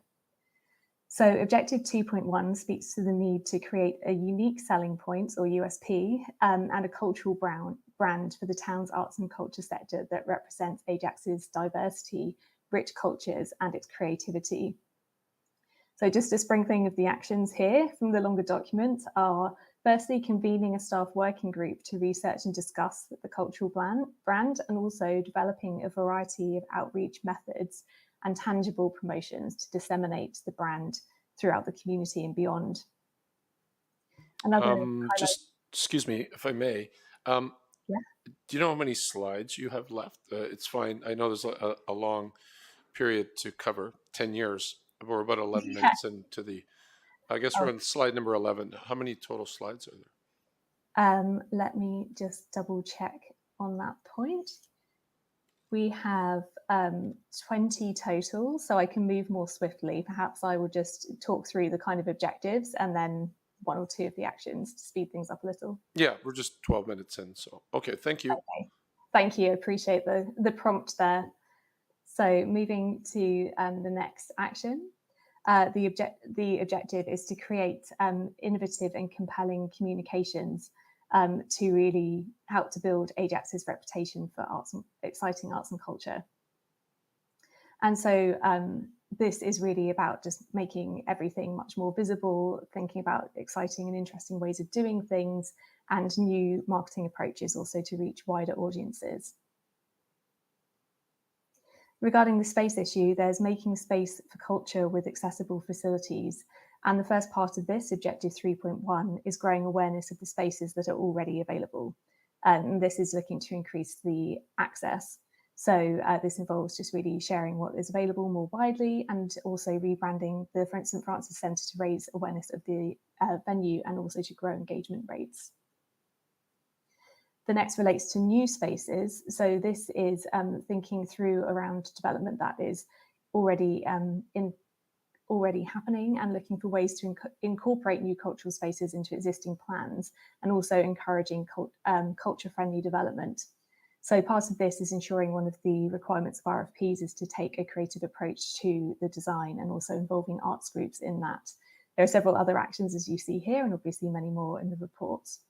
So objective 2.1 speaks to the need to create a unique selling point or USP and a cultural brand for the town's arts and culture sector that represents Ajax's diversity, rich cultures and its creativity. So just a sprinkling of the actions here from the longer document are firstly, convening a staff working group to research and discuss the cultural brand, and also developing a variety of outreach methods and tangible promotions to disseminate the brand throughout the community and beyond. Just, excuse me, if I may. Do you know how many slides you have left? It's fine. I know there's a long period to cover, 10 years. We're about 11 minutes into the, I guess we're on slide number 11. How many total slides are there? Let me just double check on that point. We have 20 total, so I can move more swiftly. Perhaps I will just talk through the kind of objectives and then one or two of the actions to speed things up a little. Yeah, we're just 12 minutes in, so okay, thank you. Okay. Thank you, appreciate the prompt there. So moving to the next action. The objective is to create innovative and compelling communications to really help to build Ajax's reputation for exciting arts and culture. And so this is really about just making everything much more visible, thinking about exciting and interesting ways of doing things, and new marketing approaches also to reach wider audiences. Regarding the space issue, there's making space for culture with accessible facilities. And the first part of this, Objective 3.1, is growing awareness of the spaces that are already available. And this is looking to increase the access. So this involves just really sharing what is available more widely and also rebranding the St. Francis Centre to raise awareness of the venue and also to grow engagement rates. The next relates to new spaces. So this is thinking through around development that is already happening and looking for ways to incorporate new cultural spaces into existing plans and also encouraging culture-friendly development. So part of this is ensuring one of the requirements of RFPs is to take a creative approach to the design and also involving arts groups in that. There are several other actions as you see here and obviously many more in the reports.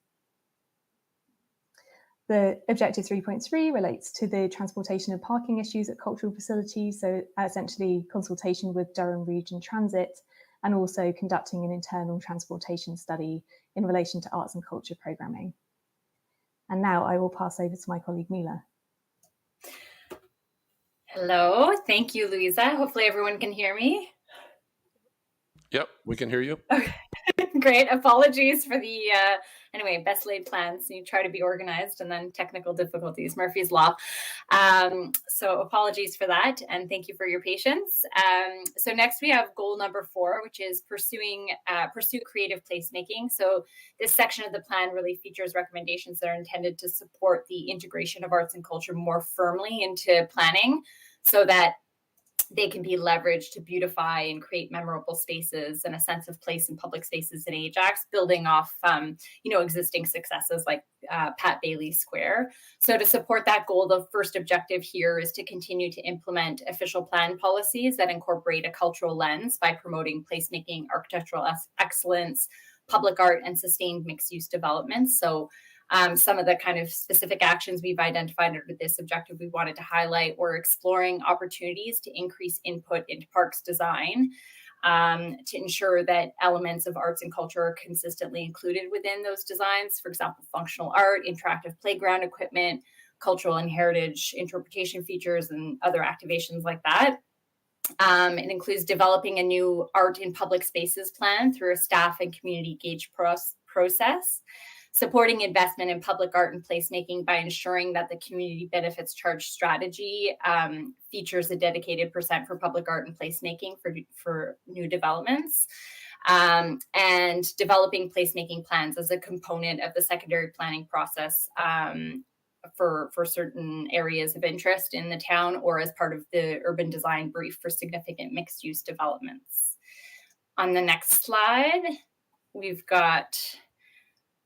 The Objective 3.3 relates to the transportation and parking issues at cultural facilities, so essentially consultation with Durham Region Transit and also conducting an internal transportation study in relation to arts and culture programming. And now I will pass over to my colleague Mila. Hello, thank you, Louisa. Hopefully everyone can hear me. Yep, we can hear you. Great. Apologies for the anyway, best laid plans. You try to be organized and then technical difficulties, Murphy's Law. So apologies for that. And thank you for your patience. So next we have goal number 4, which is pursue creative placemaking. So this section of the plan really features recommendations that are intended to support the integration of arts and culture more firmly into planning so that they can be leveraged to beautify and create memorable spaces and a sense of place in public spaces in Ajax, building off, existing successes like Pat Bailey Square. So to support that goal, the first objective here is to continue to implement official plan policies that incorporate a cultural lens by promoting placemaking, architectural excellence, public art, and sustained mixed-use developments. So some of the kind of specific actions we've identified under this objective we wanted to highlight were exploring opportunities to increase input into parks design, to ensure that elements of arts and culture are consistently included within those designs. For example, functional art, interactive playground equipment, cultural and heritage interpretation features, and other activations like that. It includes developing a new art in public spaces plan through a staff and community engaged process. Supporting investment in public art and placemaking by ensuring that the community benefits charge strategy features a dedicated % for public art and placemaking for new developments, and developing placemaking plans as a component of the secondary planning process for certain areas of interest in the town or as part of the urban design brief for significant mixed use developments. On the next slide, we've got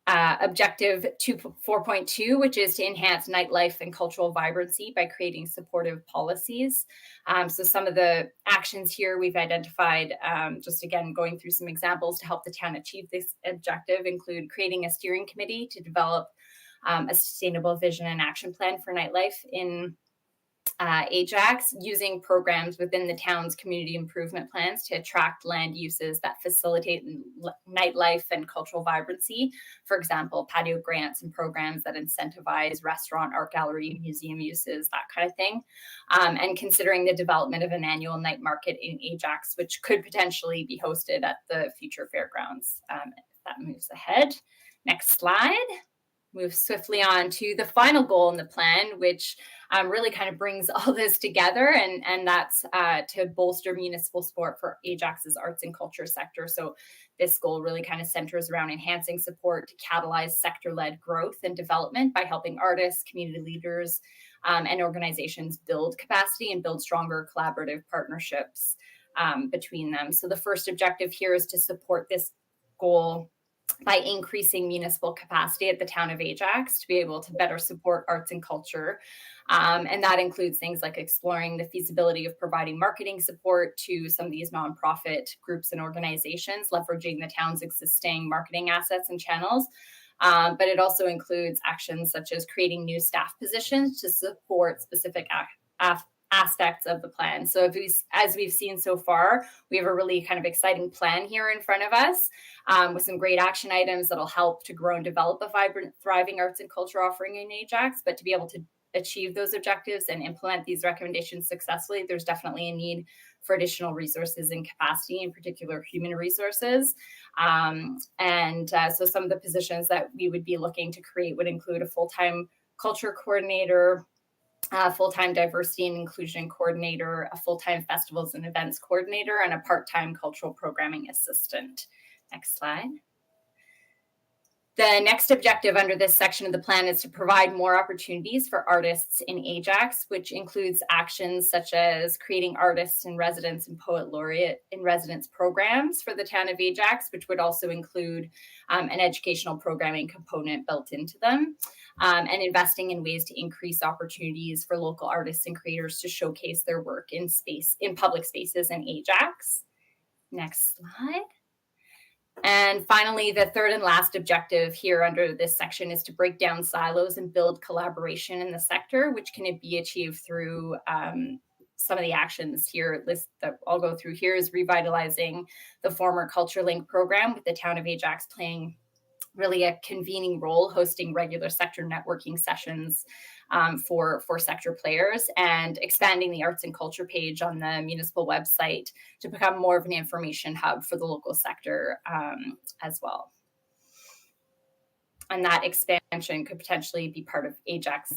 Objective 4.2, which is to enhance nightlife and cultural vibrancy by creating supportive policies. So some of the actions here we've identified, just again, going through some examples to help the town achieve this objective include creating a steering committee to develop a sustainable vision and action plan for nightlife in Ajax, using programs within the town's community improvement plans to attract land uses that facilitate nightlife and cultural vibrancy. For example, patio grants and programs that incentivize restaurant, art gallery, museum uses, that kind of thing. And considering the development of an annual night market in Ajax, which could potentially be hosted at the future fairgrounds. If that moves ahead. Next slide. move swiftly on to the final goal in the plan, which really kind of brings all this together, and that's to bolster municipal support for Ajax's arts and culture sector. So this goal really kind of centers around enhancing support to catalyze sector-led growth and development by helping artists, community leaders, and organizations build capacity and build stronger collaborative partnerships between them. So the first objective here is to support this goal by increasing municipal capacity at the town of Ajax to be able to better support arts and culture. And that includes things like exploring the feasibility of providing marketing support to some of these nonprofit groups and organizations, leveraging the town's existing marketing assets and channels. But it also includes actions such as creating new staff positions to support specific aspects of the plan. So as we've seen so far, we have a really kind of exciting plan here in front of us with some great action items that'll help to grow and develop a vibrant, thriving arts and culture offering in Ajax. But to be able to achieve those objectives and implement these recommendations successfully, there's definitely a need for additional resources and capacity, in particular human resources. So some of the positions that we would be looking to create would include a full-time culture coordinator, full-time diversity and inclusion coordinator, a full-time festivals and events coordinator, and a part-time cultural programming assistant. Next slide. The next objective under this section of the plan is to provide more opportunities for artists in Ajax, which includes actions such as creating artists in residence and poet laureate in residence programs for the town of Ajax, which would also include an educational programming component built into them, and investing in ways to increase opportunities for local artists and creators to showcase their work in public spaces in Ajax. Next slide. And finally, the third and last objective here under this section is to break down silos and build collaboration in the sector, which can be achieved through some of the actions here that I'll go through here is revitalizing the former Culture Link program, with the town of Ajax playing really a convening role, hosting regular sector networking sessions for sector players, and expanding the arts and culture page on the municipal website to become more of an information hub for the local sector as well. And that expansion could potentially be part of the Ajax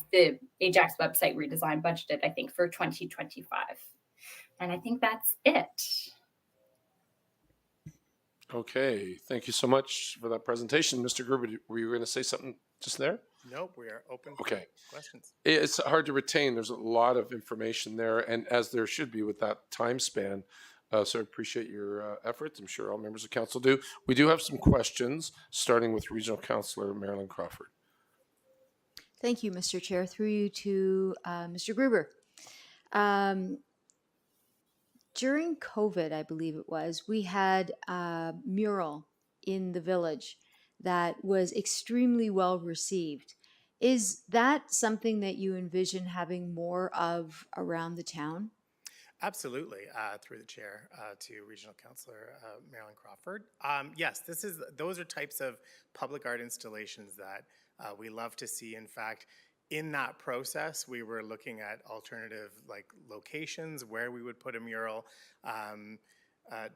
website redesign budgeted, I think, for 2025. And I think that's it. Okay, thank you so much for that presentation. Mr. Gruber, were you going to say something just there? Nope, we are open for Okay. questions. It's hard to retain. There's a lot of information there, and as there should be with that time span. So I appreciate your efforts. I'm sure all members of council do. We do have some questions, starting with Regional Councillor Marilyn Crawford. Thank you, Mr. Chair. Through you to Mr. Gruber. During COVID, I believe it was, we had a mural in the village that was extremely well received. Is that something that you envision having more of around the town? Absolutely, through the chair to Regional Councillor Marilyn Crawford. Yes, those are types of public art installations that we love to see. In fact, in that process, we were looking at alternative locations where we would put a mural.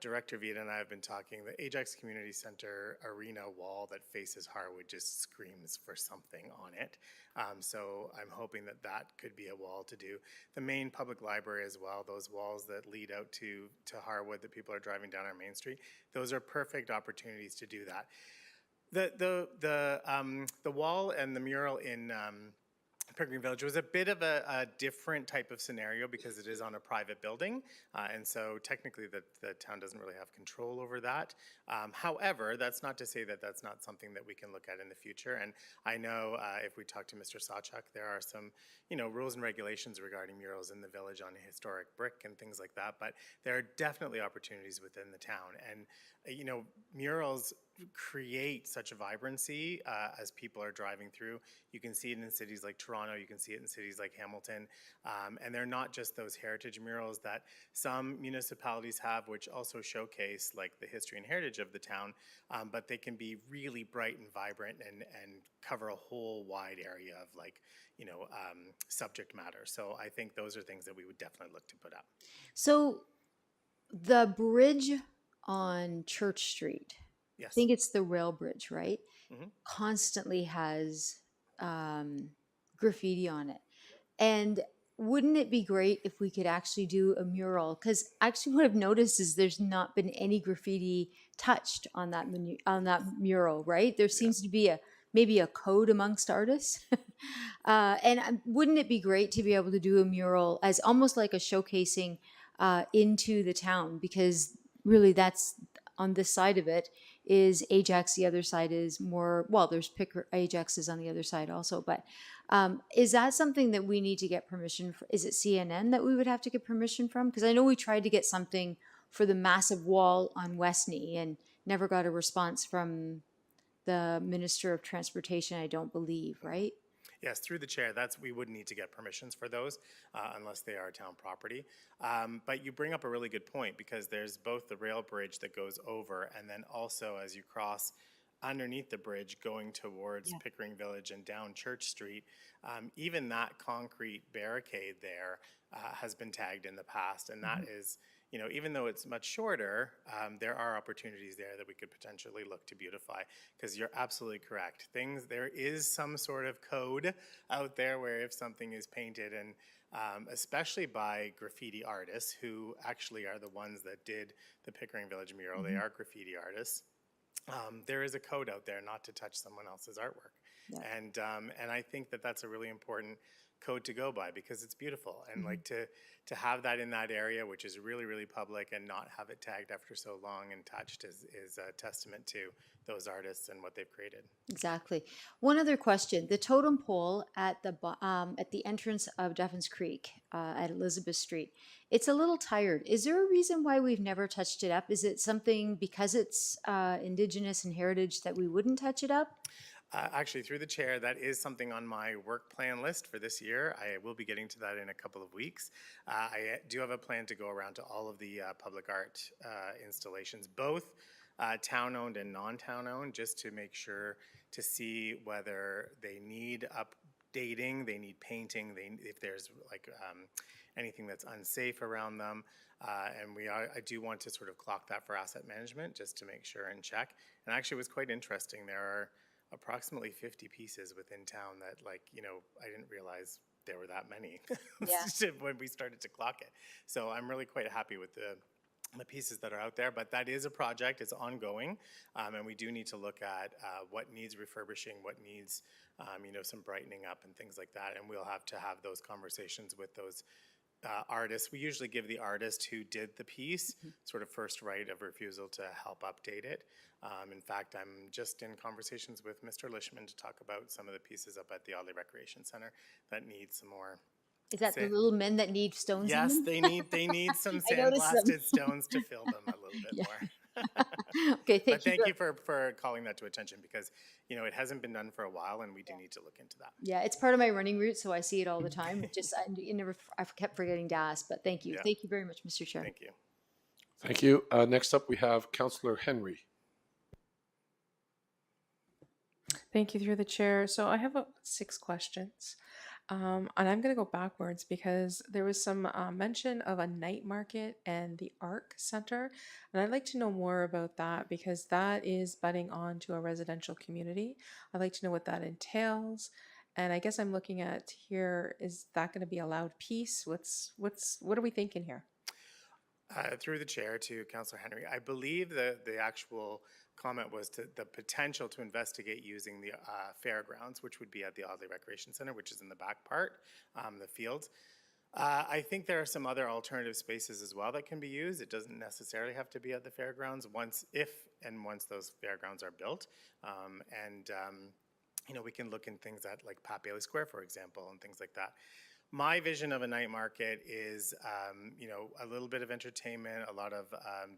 Director Vita and I have been talking. The Ajax Community Center arena wall that faces Harwood just screams for something on it. So I'm hoping that could be a wall to do. The main public library as well, those walls that lead out to Harwood that people are driving down our main street, those are perfect opportunities to do that. The wall and the mural in Peregrine Village was a bit of a different type of scenario because it is on a private building, and so technically the town doesn't really have control over that. However, that's not to say that that's not something that we can look at in the future, and I know if we talk to Mr. Sawchuk, there are some rules and regulations regarding murals in the village on historic brick and things like that, but there are definitely opportunities within the town, and murals create such a vibrancy as people are driving through. You can see it in cities like Toronto, you can see it in cities like Hamilton, and they're not just those heritage murals that some municipalities have, which also showcase the history and heritage of the town, but they can be really bright and vibrant and cover a whole wide area of subject matter. So I think those are things that we would definitely look to put up. So the bridge on Church Street, yes. I think it's the rail bridge, right? Mm-hmm. Constantly has graffiti on it. And wouldn't it be great if we could actually do a mural? Because actually, what I've noticed is there's not been any graffiti touched on that mural, right? There seems to be maybe a code amongst artists. Wouldn't it be great to be able to do a mural as almost like a showcasing into the town? Because really, that's on this side of it is Ajax. The other side is more, well, there's Ajax is on the other side also. But is that something that we need to get permission for? Is it CNN that we would have to get permission from? Because I know we tried to get something for the massive wall on Westney and never got a response from the Minister of Transportation, I don't believe, right? Yes, through the chair, we would need to get permissions for those unless they are town property. But you bring up a really good point because there's both the rail bridge that goes over and then also as you cross underneath the bridge going towards Pickering Village and down Church Street, even that concrete barricade there has been tagged in the past. And that is, even though it's much shorter, there are opportunities there that we could potentially look to beautify, because you're absolutely correct. There is some sort of code out there where if something is painted, and especially by graffiti artists who actually are the ones that did the Pickering Village mural, they are graffiti artists. There is a code out there not to touch someone else's artwork. Yeah. And I think that that's a really important code to go by because it's beautiful. And like to have that in that area, which is really, really public, and not have it tagged after so long and touched is a testament to those artists and what they've created. Exactly. One other question. The totem pole at the entrance of Duffins Creek at Elizabeth Street, it's a little tired. Is there a reason why we've never touched it up? Is it something because it's Indigenous and heritage that we wouldn't touch it up? Actually, through the chair, that is something on my work plan list for this year. I will be getting to that in a couple of weeks. I do have a plan to go around to all of the public art installations, both town-owned and non-town-owned, just to make sure to see whether they need updating, they need painting, if there's like anything that's unsafe around them. And I do want to sort of clock that for asset management just to make sure and check. And actually, it was quite interesting. There are approximately 50 pieces within town that, I didn't realize there were that many when we started to clock it. So I'm really quite happy with the pieces that are out there, but that is a project, it's ongoing, and we do need to look at what needs refurbishing, what needs, some brightening up and things like that, and we'll have to have those conversations with those artists. We usually give the artist who did the piece sort of first right of refusal to help update it. In fact, I'm just in conversations with Mr. Lishman to talk about some of the pieces up at the Audley Recreation Center that need some more. Is that the little men that need stones? Yes, in them? they need some sandblasted stones to fill them a little bit more. Okay, thank you for calling that to attention because it hasn't been done for a while and we do need to look into that. Yeah, it's part of my running route, so I see it all the time. I kept forgetting to ask, but thank you. Yeah. Thank you very much, Mr. Chair. Thank you. Thank you. Next up, we have Councillor Henry. Thank you through the chair. So I have 6 questions. And I'm going to go backwards because there was some mention of a night market and the ARC Center. And I'd like to know more about that because that is budding on to a residential community. I'd like to know what that entails. And I guess I'm looking at here, is that going to be a loud piece? What are we thinking here? Through the chair to Councillor Henry, I believe the actual comment was to the potential to investigate using the fairgrounds, which would be at the Audley Recreation Center, which is in the back part, the fields. I think there are some other alternative spaces as well that can be used. It doesn't necessarily have to be at the fairgrounds once those fairgrounds are built. We can look in things at like Pat Bailey Square, for example, and things like that. My vision of a night market is, a little bit of entertainment, a lot of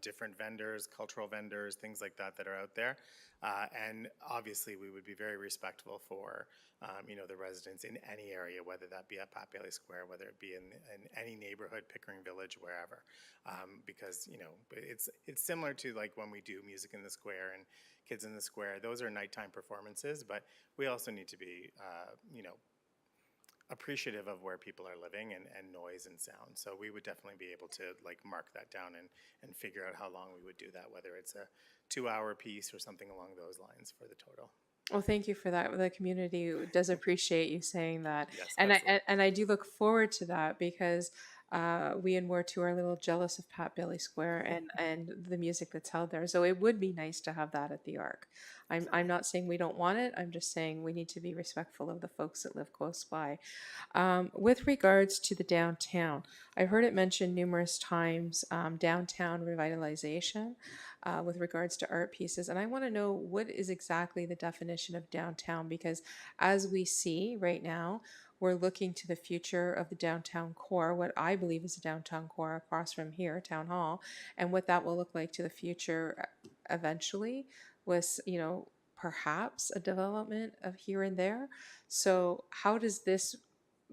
different vendors, cultural vendors, things like that are out there. And obviously we would be very respectful for, the residents in any area, whether that be at Pat Bailey Square, whether it be in any neighborhood, Pickering Village, wherever. Because, it's similar to like when we do Music in the Square and Kids in the Square. Those are nighttime performances, but we also need to be, appreciative of where people are living and noise and sound. So we would definitely be able to like mark that down and figure out how long we would do that, whether it's a 2-hour piece or something along those lines for the total. Well, thank you for that. The community does appreciate you saying that, Yes, and absolutely. I do look forward to that because we in Ward 2 are a little jealous of Pat Bailey Square and the music that's held there. So it would be nice to have that at the Arc. I'm not saying we don't want it. I'm just saying we need to be respectful of the folks that live close by. With regards to the downtown, I've heard it mentioned numerous times, downtown revitalization with regards to art pieces. And I want to know what is exactly the definition of downtown, because as we see right now, we're looking to the future of the downtown core, what I believe is a downtown core across from here, Town Hall, and what that will look like to the future eventually was, perhaps a development of here and there. So how does this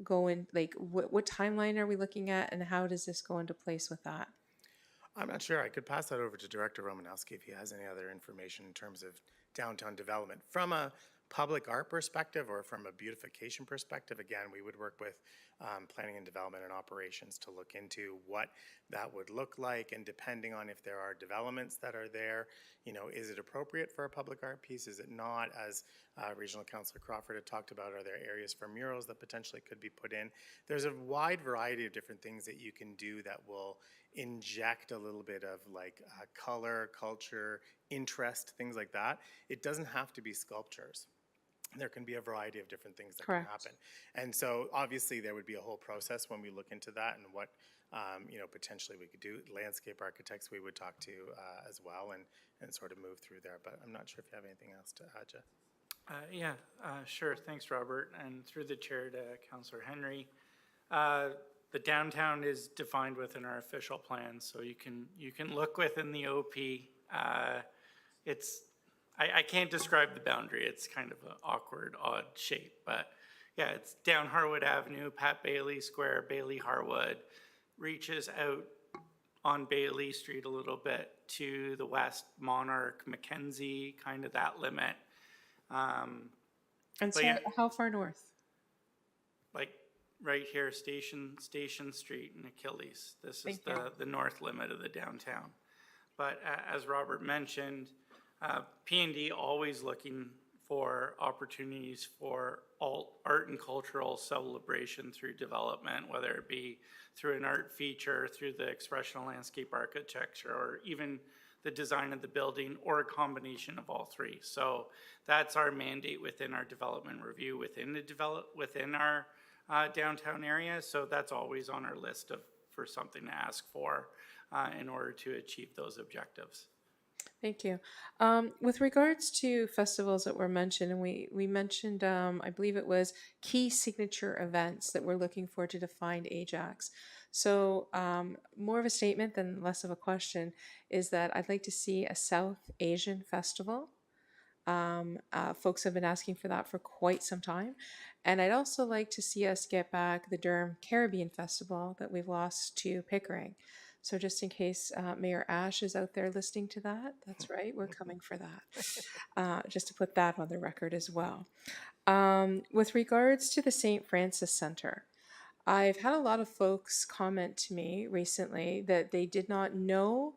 go in, like, what timeline are we looking at, and how does this go into place with that? I'm not sure. I could pass that over to Director Romanowski if he has any other information in terms of downtown development. From a public art perspective or from a beautification perspective, again, we would work with planning and development and operations to look into what that would look like, and depending on if there are developments that are there, is it appropriate for a public art piece? Is it not? As Regional Councillor Crawford had talked about, are there areas for murals that potentially could be put in? There's a wide variety of different things that you can do that will inject a little bit of like color, culture, interest, things like that. It doesn't have to be sculptures. There can be a variety of different things that Correct. can happen. And so obviously there would be a whole process when we look into that and what, potentially we could do. Landscape architects we would talk to as well and sort of move through there. But I'm not sure if you have anything else to add, Jeff. Sure. Thanks, Robert. And through the chair to Councillor Henry. The downtown is defined within our official plan, so you can look within the OP. I can't describe the boundary. It's kind of an awkward, odd shape, but yeah, it's down Harwood Avenue, Pat Bailey Square, Bailey Harwood, reaches out on Bailey Street a little bit to the west, Monarch, Mackenzie, kind of that limit. And so, how far north? Like right here, Station Street and Achilles. This is the north limit of the downtown. But as Robert mentioned, P&D always looking for opportunities for art and cultural celebration through development, whether it be through an art feature, through the expressional landscape architecture, or even the design of the building, or a combination of all three. So that's our mandate within our development review within our downtown area. So that's always on our list for something to ask for in order to achieve those objectives. Thank you. With regards to festivals that were mentioned, and we mentioned, I believe it was key signature events that we're looking for to define Ajax. So more of a statement than less of a question is that I'd like to see a South Asian festival. Folks have been asking for that for quite some time. And I'd also like to see us get back the Durham Caribbean Festival that we've lost to Pickering. So just in case Mayor Ash is out there listening to that, that's right, we're coming for that. Just to put that on the record as well. With regards to the St. Francis Center, I've had a lot of folks comment to me recently that they did not know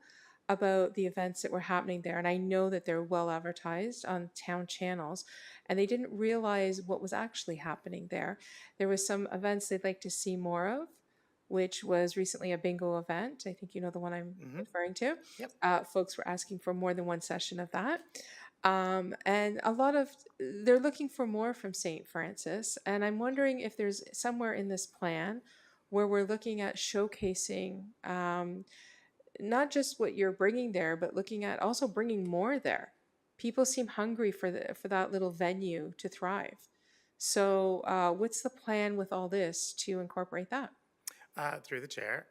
about the events that were happening there. And I know that they're well advertised on town channels, and they didn't realize what was actually happening there. There was some events they'd like to see more of, which was recently a bingo event. I think you know the one I'm referring to. Yep. Folks were asking for more than one session of that. And they're looking for more from St. Francis. And I'm wondering if there's somewhere in this plan where we're looking at showcasing not just what you're bringing there, but looking at also bringing more there. People seem hungry for that little venue to thrive. So what's the plan with all this to incorporate that? Through the chair.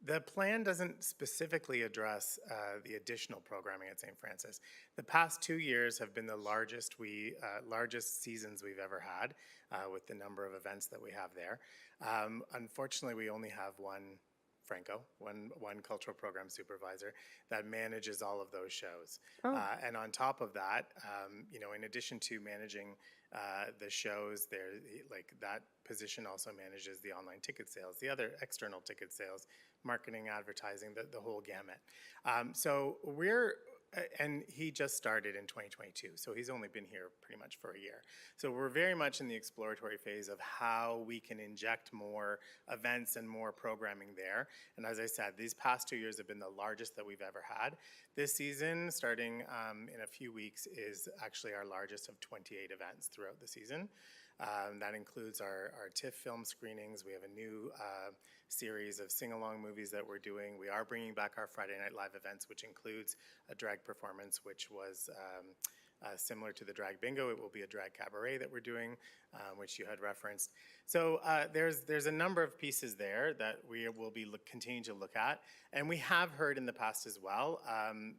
The plan doesn't specifically address the additional programming at St. Francis. The past 2 years have been the largest seasons we've ever had with the number of events that we have there. Unfortunately, we only have one cultural program supervisor that manages all of those shows. And on top of that, in addition to managing the shows, that position also manages the online ticket sales, the other external ticket sales, marketing, advertising, the whole gamut. So and he just started in 2022, so he's only been here pretty much for a year. So we're very much in the exploratory phase of how we can inject more events and more programming there. And as I said, these past 2 years have been the largest that we've ever had. This season, starting in a few weeks, is actually our largest of 28 events throughout the season. That includes our TIFF film screenings. We have a new series of sing-along movies that we're doing. We are bringing back our Friday Night Live events, which includes a drag performance, which was similar to the drag bingo. It will be a drag cabaret that we're doing, which you had referenced. So there's a number of pieces there that we will be continuing to look at. And we have heard in the past as well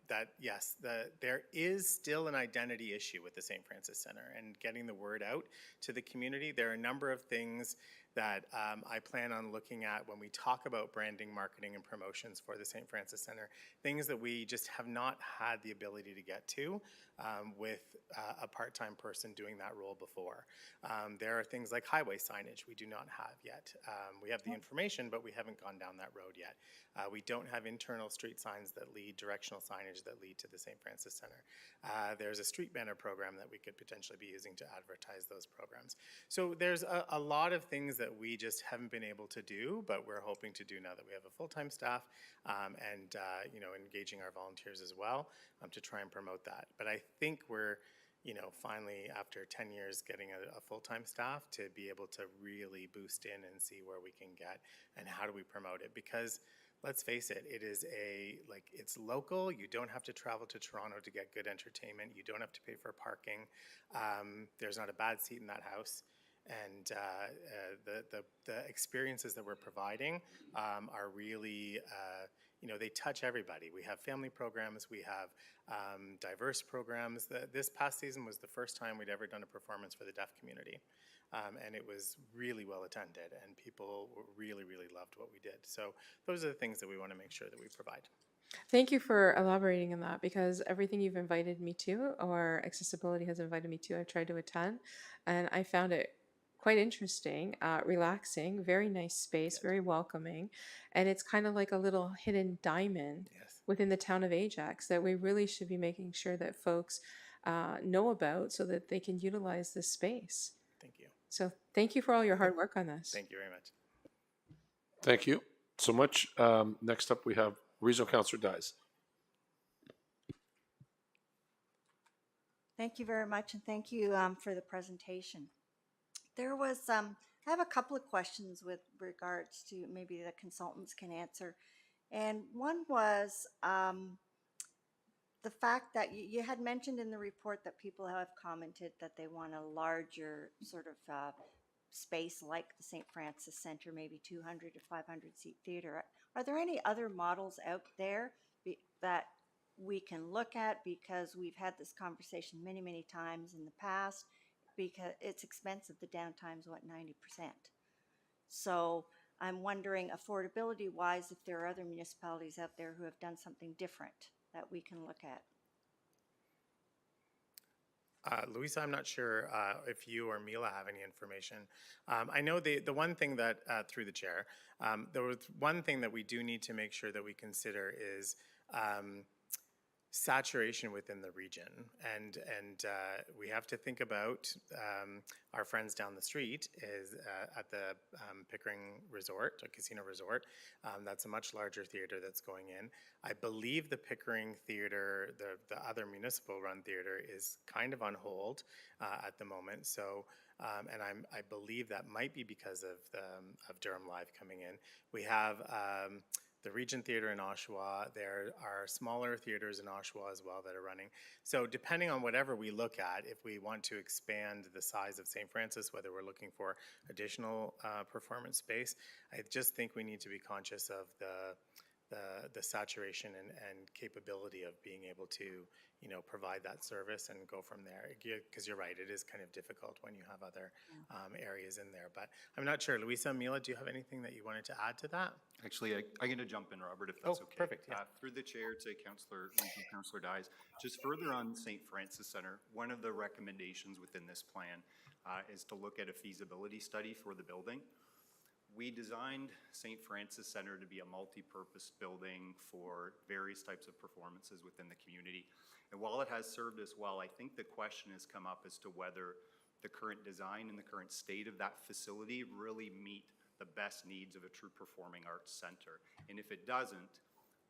that, yes, there is still an identity issue with the St. Francis Centre and getting the word out to the community. There are a number of things that I plan on looking at when we talk about branding, marketing, and promotions for the St. Francis Centre, things that we just have not had the ability to get to with a part-time person doing that role before. There are things like highway signage we do not have yet. We have the information, but we haven't gone down that road yet. We don't have internal street signs that lead, directional signage that lead to the St. Francis Centre. There's a street banner program that we could potentially be using to advertise those programs. So there's a lot of things that we just haven't been able to do, but we're hoping to do now that we have a full-time staff and you know, engaging our volunteers as well to try and promote that. But I think we're, you know, finally after 10 years getting a full-time staff to be able to really boost in and see where we can get and how do we promote it, because let's face it, it is it's local. You don't have to travel to Toronto to get good entertainment. You don't have to pay for parking. There's not a bad seat in that house. And the experiences that we're providing are really, you know, they touch everybody. We have family programs, we have diverse programs. This past season was the first time we'd ever done a performance for the deaf community. And it was really well attended, and people really, really loved what we did. So those are the things that we want to make sure that we provide. Thank you for elaborating on that, because everything you've invited me to, or Accessibility has invited me to, I've tried to attend, and I found it quite interesting, relaxing, very nice space, very welcoming, and it's kind of like a little hidden diamond within the town of Ajax that we really should be making sure that folks know about so that they can utilize this space. Thank you. So thank you for all your hard work on this. Thank you very much. Thank you so much. Next up, we have Regional Councillor Dyes. Thank you very much, and thank you for the presentation. There was, I have a couple of questions with regards to maybe the consultants can answer. And one was the fact that you had mentioned in the report that people have commented that they want a larger sort of space like the St. Francis Centre, maybe 200 to 500 seat theater. Are there any other models out there that we can look at? Because we've had this conversation many, many times in the past, because it's expensive. The downtime's what, 90%. So I'm wondering, affordability wise, if there are other municipalities out there who have done something different that we can look at. Louisa, I'm not sure if you or Mila have any information. I know the one thing that, through the chair, there was one thing that we do need to make sure that we consider is saturation within the region, and we have to think about our friends down the street is at the Pickering Resort, a casino resort. That's a much larger theater that's going in. I believe the Pickering Theater, the other municipal run theater, is kind of on hold at the moment. So and I believe that might be because of Durham Live coming in. We have the Regent Theatre in Oshawa. There are smaller theaters in Oshawa as well that are running. So depending on whatever we look at, if we want to expand the size of St. Francis, whether we're looking for additional performance space, I just think we need to be conscious of the saturation and capability of being able to, you know, provide that service and go from there. Because you're right, it is kind of difficult when you have other areas in there. But I'm not sure. Louisa, Mila, do you have anything that you wanted to add to that? Actually, I'm going to jump in, Robert, if that's okay. Perfect. Yeah. Through the chair to Councillor Dyes, just further on St. Francis Centre, one of the recommendations within this plan is to look at a feasibility study for the building. we designed St. Francis Center to be a multi-purpose building for various types of performances within the community. And while it has served us well, I think the question has come up as to whether the current design and the current state of that facility really meet the best needs of a true performing arts center. And if it doesn't,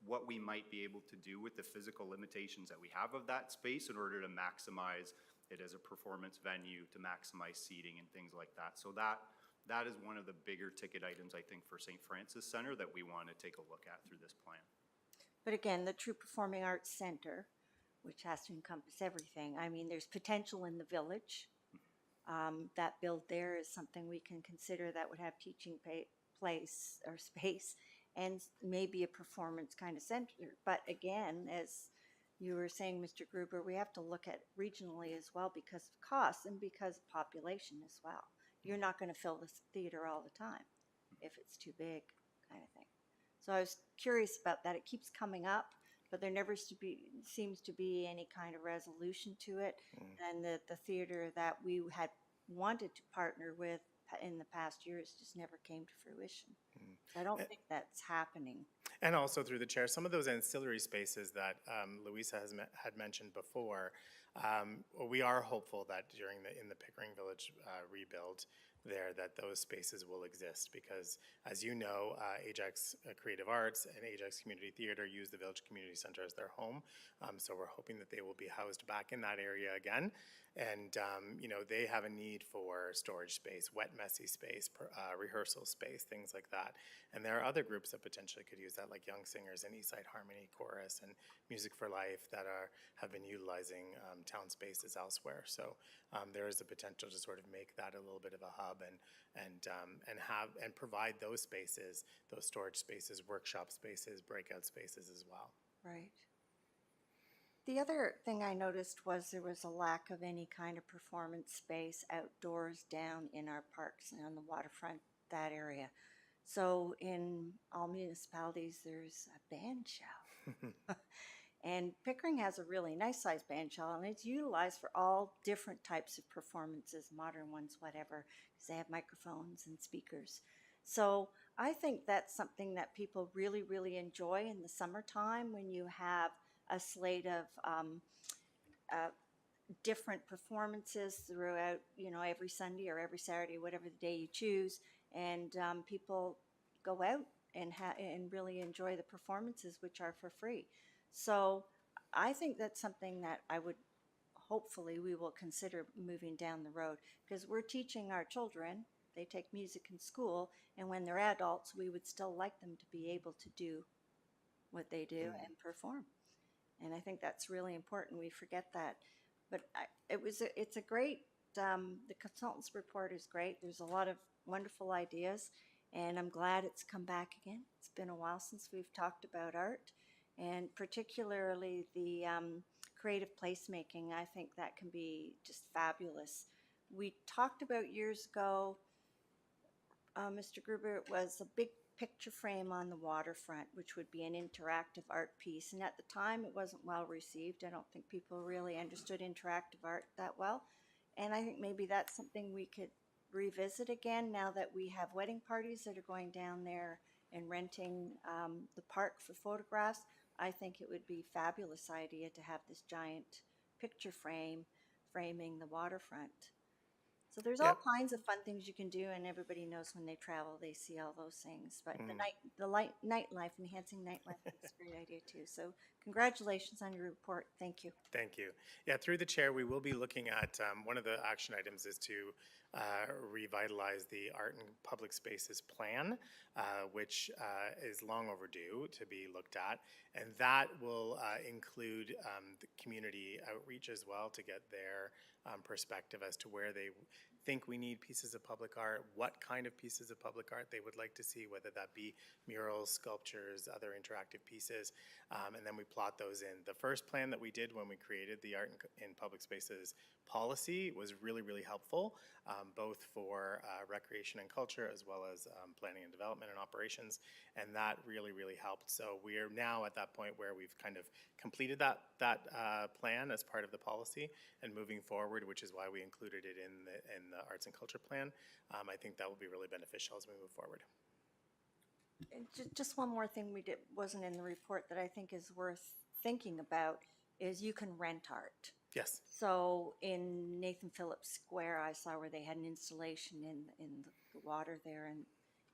what we might be able to do with the physical limitations that we have of that space in order to maximize it as a performance venue, to maximize seating and things like that. So that is one of the bigger ticket items, I think, for St. Francis Center that we want to take a look at through this plan. But again, the True Performing Arts Center, which has to encompass everything. I mean, there's potential in the village. That build there is something we can consider that would have teaching place or space and maybe a performance kind of center. But again, as you were saying, Mr. Gruber, we have to look at regionally as well because of costs and because of population as well. You're not going to fill this theater all the time if it's too big, kind of thing. So I was curious about that. It keeps coming up, but there never seems to be any kind of resolution to it. And the theater that we had wanted to partner with in the past years just never came to fruition. So I don't think that's happening. And also through the chair, some of those ancillary spaces that Louisa had mentioned before, we are hopeful that in the Pickering Village rebuild there, that those spaces will exist because, as you know, Ajax Creative Arts and Ajax Community Theater use the Village Community Center as their home. So we're hoping that they will be housed back in that area again. And, you know, they have a need for storage space, wet, messy space, rehearsal space, things like that. And there are other groups that potentially could use that, like Young Singers and Eastside Harmony Chorus and Music for Life that have been utilizing town spaces elsewhere. So there is a potential to sort of make that a little bit of a hub and provide those spaces, those storage spaces, workshop spaces, breakout spaces as well. Right. The other thing I noticed was there was a lack of any kind of performance space outdoors down in our parks and on the waterfront, that area. So in all municipalities, there's a band shell. And Pickering has a really nice sized band shell, and it's utilized for all different types of performances, modern ones, whatever, because they have microphones and speakers. So I think that's something that people really, really enjoy in the summertime when you have a slate of different performances throughout, you know, every Sunday or every Saturday, whatever the day you choose, and people go out and really enjoy the performances, which are for free. So I think that's something that hopefully we will consider moving down the road, because we're teaching our children, they take music in school, and when they're adults, we would still like them to be able to do what they do and perform. And I think that's really important. We forget that. But it's a great, the consultant's report is great. There's a lot of wonderful ideas, and I'm glad it's come back again. It's been a while since we've talked about art, and particularly the creative placemaking. I think that can be just fabulous. We talked about years ago, Mr. Gruber, it was a big picture frame on the waterfront, which would be an interactive art piece. And at the time, it wasn't well received. I don't think people really understood interactive art that well. And I think maybe that's something we could revisit again now that we have wedding parties that are going down there and renting the park for photographs. I think it would be a fabulous idea to have this giant picture frame framing the waterfront. So there's all kinds of fun things you can do, and everybody knows when they travel, they see all those things. But nightlife, enhancing nightlife is a great idea too. So congratulations on your report. Thank you. Thank you. Yeah, through the chair, we will be looking at, one of the action items is to revitalize the Art and Public Spaces Plan, which is long overdue to be looked at. And that will include the community outreach as well to get their perspective as to where they think we need pieces of public art, what kind of pieces of public art they would like to see, whether that be murals, sculptures, other interactive pieces, and then we plot those in. The first plan that we did when we created the Art in Public Spaces policy was really, really helpful, both for recreation and culture, as well as planning and development and operations, and that really, really helped. So we are now at that point where we've kind of completed that plan as part of the policy and moving forward, which is why we included it in the arts and culture plan. I think that will be really beneficial as we move forward. And just one more thing wasn't in the report that I think is worth thinking about is you can rent art. Yes. So in Nathan Phillips Square, I saw where they had an installation in the water there,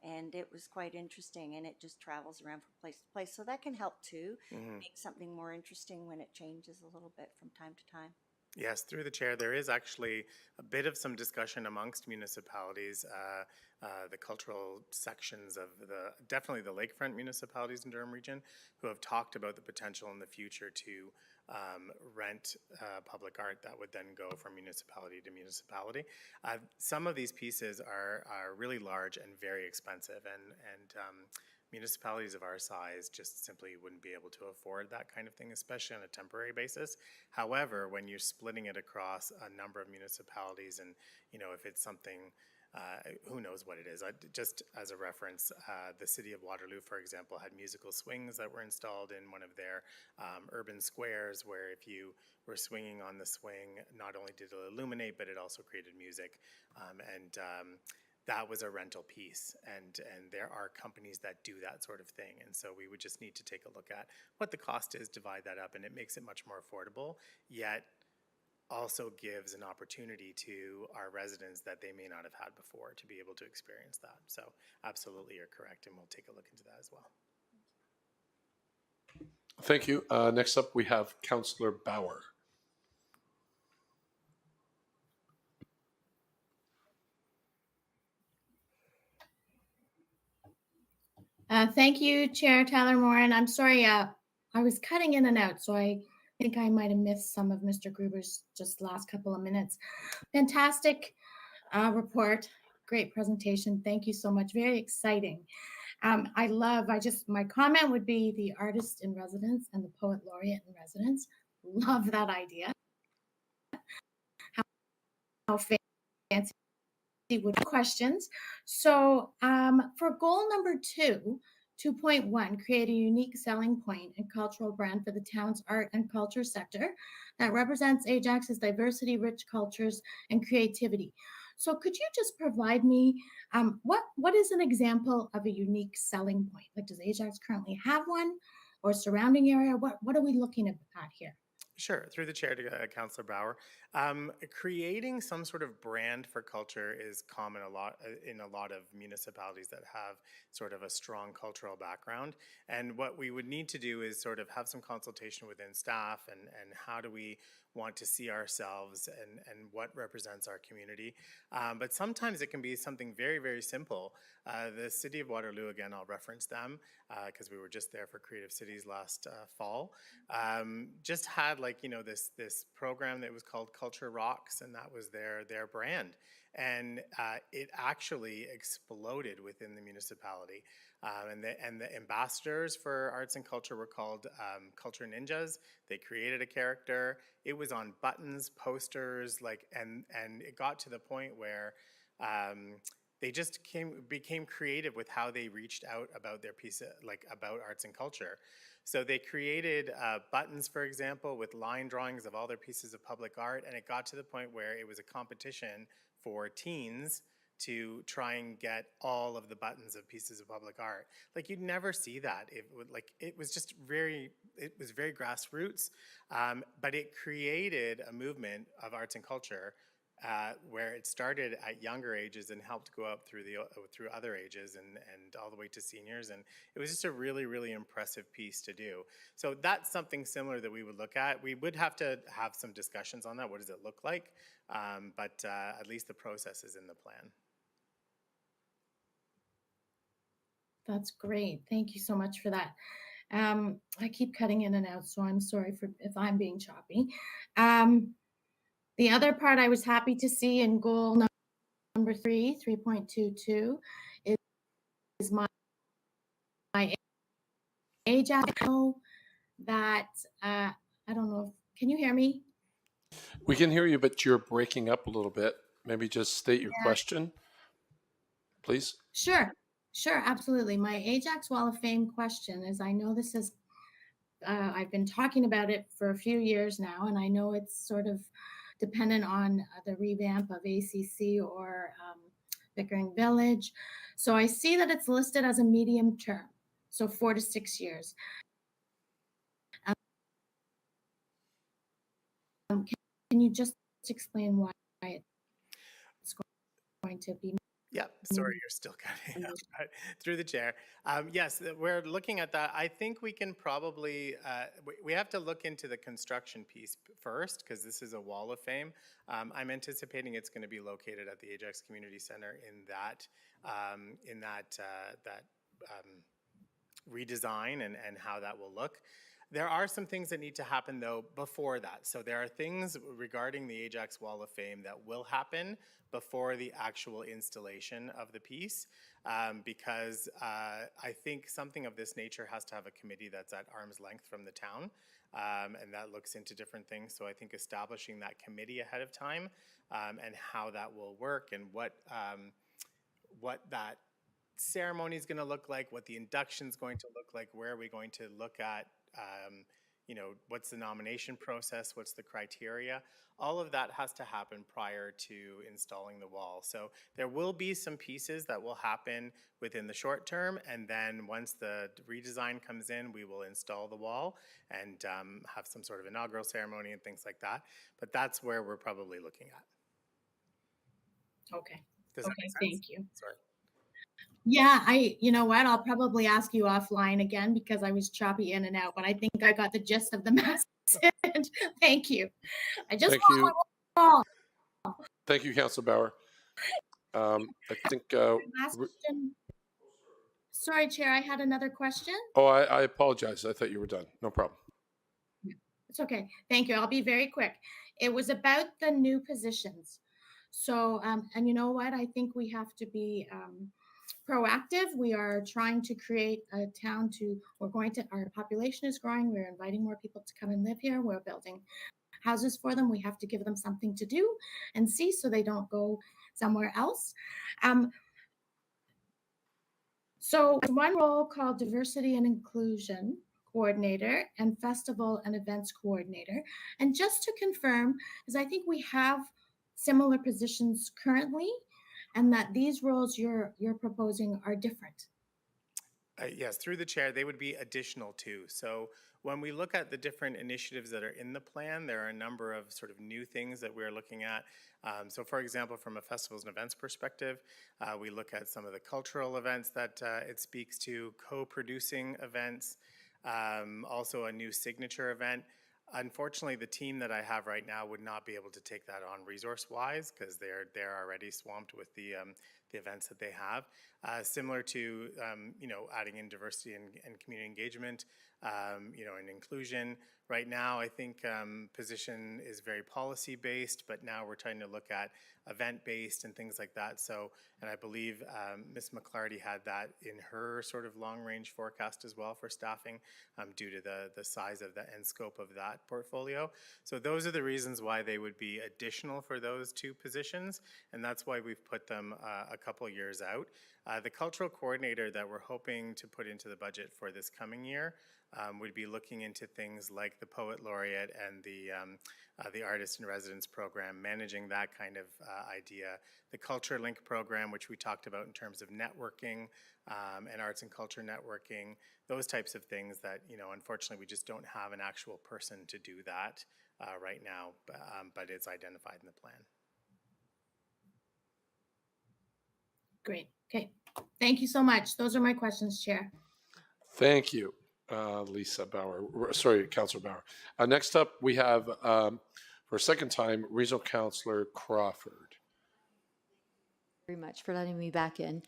and it was quite interesting, and it just travels around from place to place. So that can help too, make something more interesting when it changes a little bit from time to time. Yes, through the chair, there is actually a bit of some discussion amongst municipalities, the cultural sections of definitely the lakefront municipalities in Durham Region, who have talked about the potential in the future to rent public art that would then go from municipality to municipality. Some of these pieces are really large and very expensive, and municipalities of our size just simply wouldn't be able to afford that kind of thing, especially on a temporary basis. However, when you're splitting it across a number of municipalities, and if it's something, who knows what it is. Just as a reference, the city of Waterloo, for example, had musical swings that were installed in one of their urban squares, where if you were swinging on the swing, not only did it illuminate, but it also created music. That was a rental piece, and there are companies that do that sort of thing, and so we would just need to take a look at what the cost is, divide that up, and it makes it much more affordable, yet also gives an opportunity to our residents that they may not have had before to be able to experience that. So absolutely, you're correct, and we'll take a look into that as well. Thank you. Next up, we have Councillor Bauer. Thank you, Chair Tyler Moran. I'm sorry, I was cutting in and out, so I think I might have missed some of Mr. Gruber's just last couple of minutes. Fantastic report, great presentation. Thank you so much. Very exciting. My comment would be the artist in residence and the poet laureate in residence. Love that idea. How fancy with questions. So for goal number 2.1, create a unique selling point and cultural brand for the town's art and culture sector that represents Ajax's diversity-rich cultures and creativity. So could you just provide me what is an example of a unique selling point? Like, does Ajax currently have one, or surrounding area? What are we looking at here? Sure, through the chair to Councillor Bauer. Creating some sort of brand for culture is common in a lot of municipalities that have sort of a strong cultural background. And what we would need to do is sort of have some consultation within staff and how do we want to see ourselves and what represents our community. But sometimes it can be something very, very simple. The city of Waterloo, again, I'll reference them because we were just there for Creative Cities last fall, just had this program that was called Culture Rocks, and that was their brand. And it actually exploded within the municipality. And the ambassadors for arts and culture were called Culture Ninjas. They created a character. It was on buttons, posters, and it got to the point where they just became creative with how they reached out about their piece, about arts and culture. So they created buttons, for example, with line drawings of all their pieces of public art, and it got to the point where it was a competition for teens to try and get all of the buttons of pieces of public art. You'd never see that. It was very grassroots, but it created a movement of arts and culture where it started at younger ages and helped go up through other ages and all the way to seniors. And it was just a really, really impressive piece to do. So that's something similar that we would look at. We would have to have some discussions on that. What does it look like? But at least the process is in the plan. That's great. Thank you so much for that. I keep cutting in and out, so I'm sorry if I'm being choppy. The other part I was happy to see in goal number 3.22, is my Ajax. I know that, I don't know, can you hear me? We can hear you, but you're breaking up a little bit. Maybe just state your question, please. Sure, absolutely. My Ajax Wall of Fame question is, I know this is, I've been talking about it for a few years now, and I know it's sort of dependent on the revamp of ACC or Pickering Village. So I see that it's listed as a medium term, so 4 to 6 years. Can you just explain why it's going to be? Yeah, sorry, you're still cutting out, but through the chair. Yes, we're looking at that. I think we can probably, we have to look into the construction piece first, because this is a wall of fame. I'm anticipating it's going to be located at the Ajax Community Center in that redesign and how that will look. There are some things that need to happen, though, before that. So there are things regarding the Ajax Wall of Fame that will happen before the actual installation of the piece, because I think something of this nature has to have a committee that's at arm's length from the town, and that looks into different things. So I think establishing that committee ahead of time and how that will work and what that ceremony is going to look like, what the induction is going to look like, where are we going to look at, what's the nomination process, what's the criteria. All of that has to happen prior to installing the wall. So there will be some pieces that will happen within the short term, and then once the redesign comes in, we will install the wall and have some sort of inaugural ceremony and things like that. But that's where we're probably looking at. Okay. Does that Okay, make sense? thank you. Sorry. Yeah, you know what? I'll probably ask you offline again because I was choppy in and out, but I think I got the gist of the message. Thank you. I just Thank want you. my wall. Thank you, Councilor Bauer. I think, Last question. Sorry, Chair, I had another question. I apologize. I thought you were done. No problem. It's okay. Thank you. I'll be very quick. It was about the new positions. So, and you know what? I think we have to be proactive. We are trying to create a town our population is growing. We're inviting more people to come and live here. We're building houses for them. We have to give them something to do and see so they don't go somewhere else. So one role called Diversity and Inclusion Coordinator and Festival and Events Coordinator. And just to confirm, because I think we have similar positions currently, and that these roles you're proposing are different. Yes, through the chair, they would be additional too. So when we look at the different initiatives that are in the plan, there are a number of sort of new things that we're looking at. So for example, from a festivals and events perspective, we look at some of the cultural events that it speaks to, co-producing events, also a new signature event. Unfortunately, the team that I have right now would not be able to take that on resource-wise because they're already swamped with the events that they have. Similar to adding in diversity and community engagement, and inclusion. Right now, I think position is very policy-based, but now we're trying to look at event-based and things like that. So, and I believe Ms. McClarty had that in her sort of long-range forecast as well for staffing due to the size of and scope of that portfolio. So those are the reasons why they would be additional for those two positions, and that's why we've put them a couple years out. The cultural coordinator that we're hoping to put into the budget for this coming year would be looking into things like the Poet Laureate and the Artist in Residence program, managing that kind of idea. The Culture Link program, which we talked about in terms of networking and arts and culture networking, those types of things that, unfortunately we just don't have an actual person to do that right now, but it's identified in the plan. Great. Okay. Thank you so much. Those are my questions, Chair. Thank you, Lisa Bauer. Sorry, Councilor Bauer. Next up, we have, for a second time, Regional Councilor Crawford. Very much for letting me back in.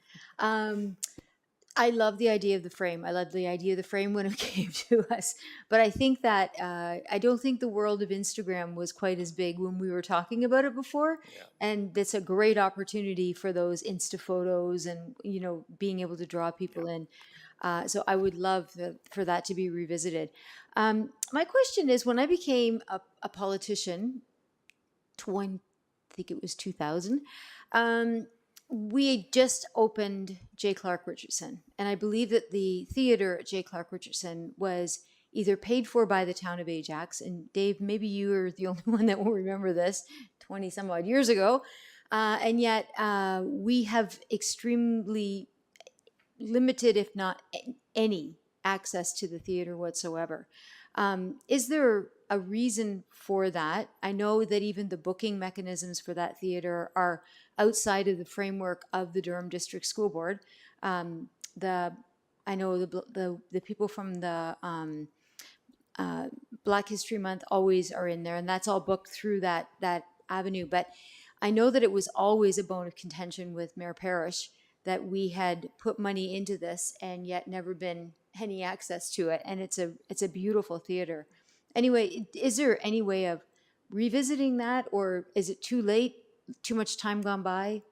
I love the idea of the frame. I love the idea of the frame when it came to us. But I think that I don't think the world of Instagram was quite as big when we were talking about it before. Yeah. And it's a great opportunity for those Insta photos and, being able to draw people in. So I would love for that to be revisited. My question is, when I became a politician, I think it was 2000, we just opened J. Clark Richardson. And I believe that the theater at J. Clark Richardson was either paid for by the town of Ajax, and Dave, maybe you are the only one that will remember this 20 some odd years ago, and yet we have extremely limited, if not any, access to the theater whatsoever. Is there a reason for that? I know that even the booking mechanisms for that theater are outside of the framework of the Durham District School Board. I know the people from the Black History Month always are in there, and that's all booked through that avenue. But I know that it was always a bone of contention with Mayor Parrish that we had put money into this and yet never been any access to it. And it's a beautiful theater. Anyway, is there any way of revisiting that, or is it too late? Too much time gone by?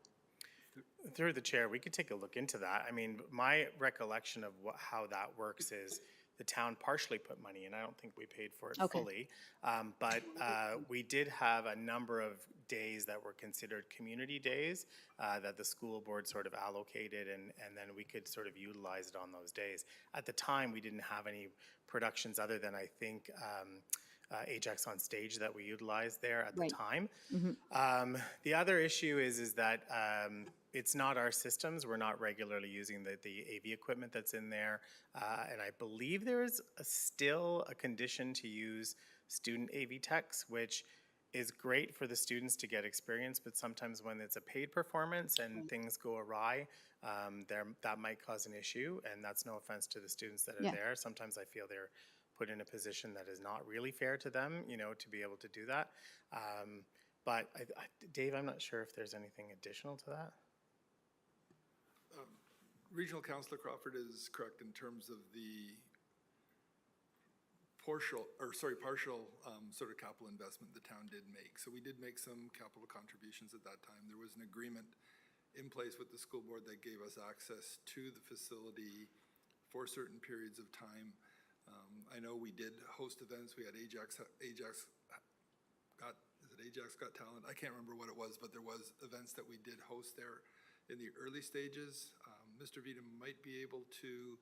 Through the chair, we could take a look into that. I mean, my recollection of how that works is the town partially put money in. I don't think we paid for it fully. But we did have a number of days that were considered community days that the school board sort of allocated, and then we could sort of utilize it on those days. At the time, we didn't have any productions other than, I think, Ajax on Stage that we utilized there at the time. The other issue is that it's not our systems. We're not regularly using the AV equipment that's in there. And I believe there is still a condition to use student AV techs, which is great for the students to get experience, but sometimes when it's a paid performance and things go awry, that might cause an issue. And that's no offense to the students that are there. Sometimes I feel they're put in a position that is not really fair to them, to be able to do that. But Dave, I'm not sure if there's anything additional to that. Regional Councillor Crawford is correct in terms of the partial sort of capital investment the town did make. So we did make some capital contributions at that time. There was an agreement in place with the school board that gave us access to the facility for certain periods of time. I know we did host events. We had Ajax Got Talent? I can't remember what it was, but there was events that we did host there in the early stages. Mr. Vita might be able to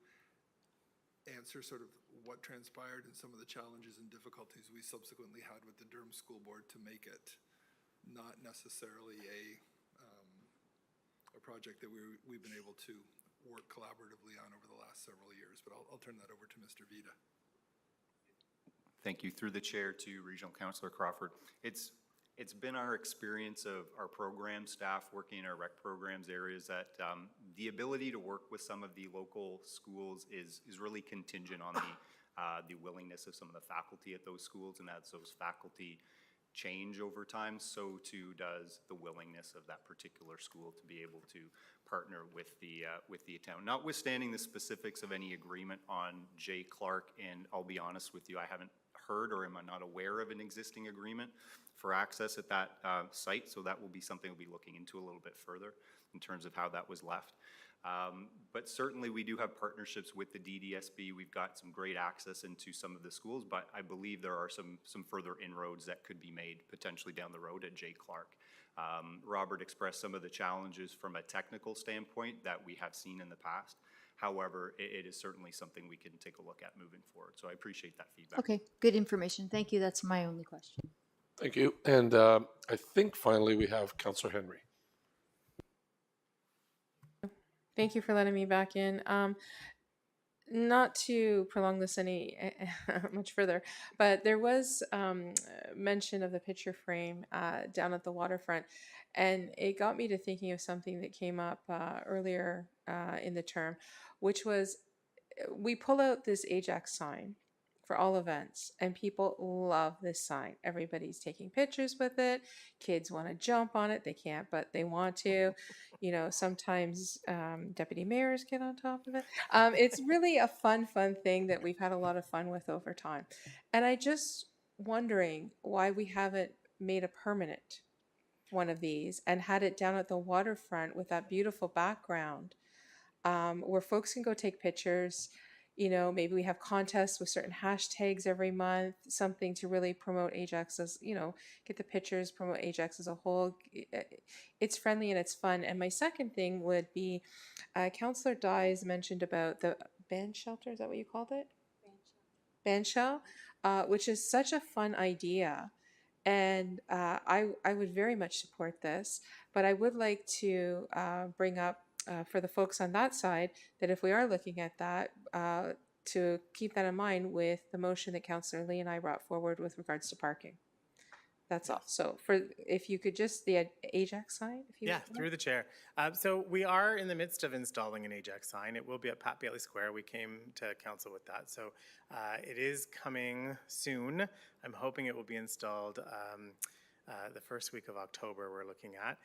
answer sort of what transpired and some of the challenges and difficulties we subsequently had with the Durham School Board to make it not necessarily a project that we've been able to work collaboratively on over the last several years. But I'll turn that over to Mr. Vita. Thank you. Through the chair to Regional Councillor Crawford. It's been our experience of our program staff working in our rec programs areas that the ability to work with some of the local schools is really contingent on the willingness of some of the faculty at those schools, and as those faculty change over time, so too does the willingness of that particular school to be able to partner with the town. Notwithstanding the specifics of any agreement on Jay Clark, and I'll be honest with you, I haven't heard or am I not aware of an existing agreement for access at that site, so that will be something we'll be looking into a little bit further in terms of how that was left. But certainly we do have partnerships with the DDSB. We've got some great access into some of the schools, but I believe there are some further inroads that could be made potentially down the road at Jay Clark. Robert expressed some of the challenges from a technical standpoint that we have seen in the past. However, it is certainly something we can take a look at moving forward. So I appreciate that feedback. Okay, good information. Thank you. That's my only question. Thank you. And I think finally we have Councillor Henry. Thank you for letting me back in. Not to prolong this any much further, but there was mention of the picture frame down at the waterfront, and it got me to thinking of something that came up earlier in the term, which was we pull out this Ajax sign for all events, and people love this sign. Everybody's taking pictures with it. Kids want to jump on it. They can't, but they want to. Sometimes deputy mayors get on top of it. It's really a fun thing that we've had a lot of fun with over time. And I just wondering why we haven't made a permanent one of these and had it down at the waterfront with that beautiful background where folks can go take pictures. Maybe we have contests with certain hashtags every month, something to really promote Ajax as, get the pictures, promote Ajax as a whole. It's friendly and it's fun. And my second thing would be, Councillor Dyes mentioned about the band shelter. Is that what you called it? bandshell, which is such a fun idea. And I would very much support this, but I would like to bring up for the folks on that side that if we are looking at that, to keep that in mind with the motion that Councillor Lee and I brought forward with regards to parking. That's all. So if you could just, the Ajax sign, if you Yeah, would. through the chair. So we are in the midst of installing an Ajax sign. It will be at Pat Bailey Square. We came to council with that. So it is coming soon. I'm hoping it will be installed the first week of October, we're looking at.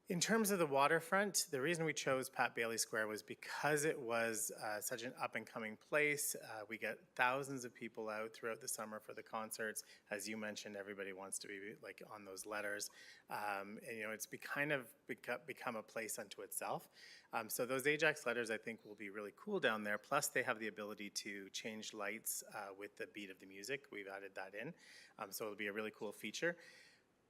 In terms of the waterfront, the reason we chose Pat Bailey Square was because it was such an up-and-coming place. We get thousands of people out throughout the summer for the concerts. As you mentioned, everybody wants to be like on those letters. And, you know, it's become a place unto itself. So those Ajax letters, I think, will be really cool down there. Plus, they have the ability to change lights with the beat of the music. We've added that in. So it'll be a really cool feature.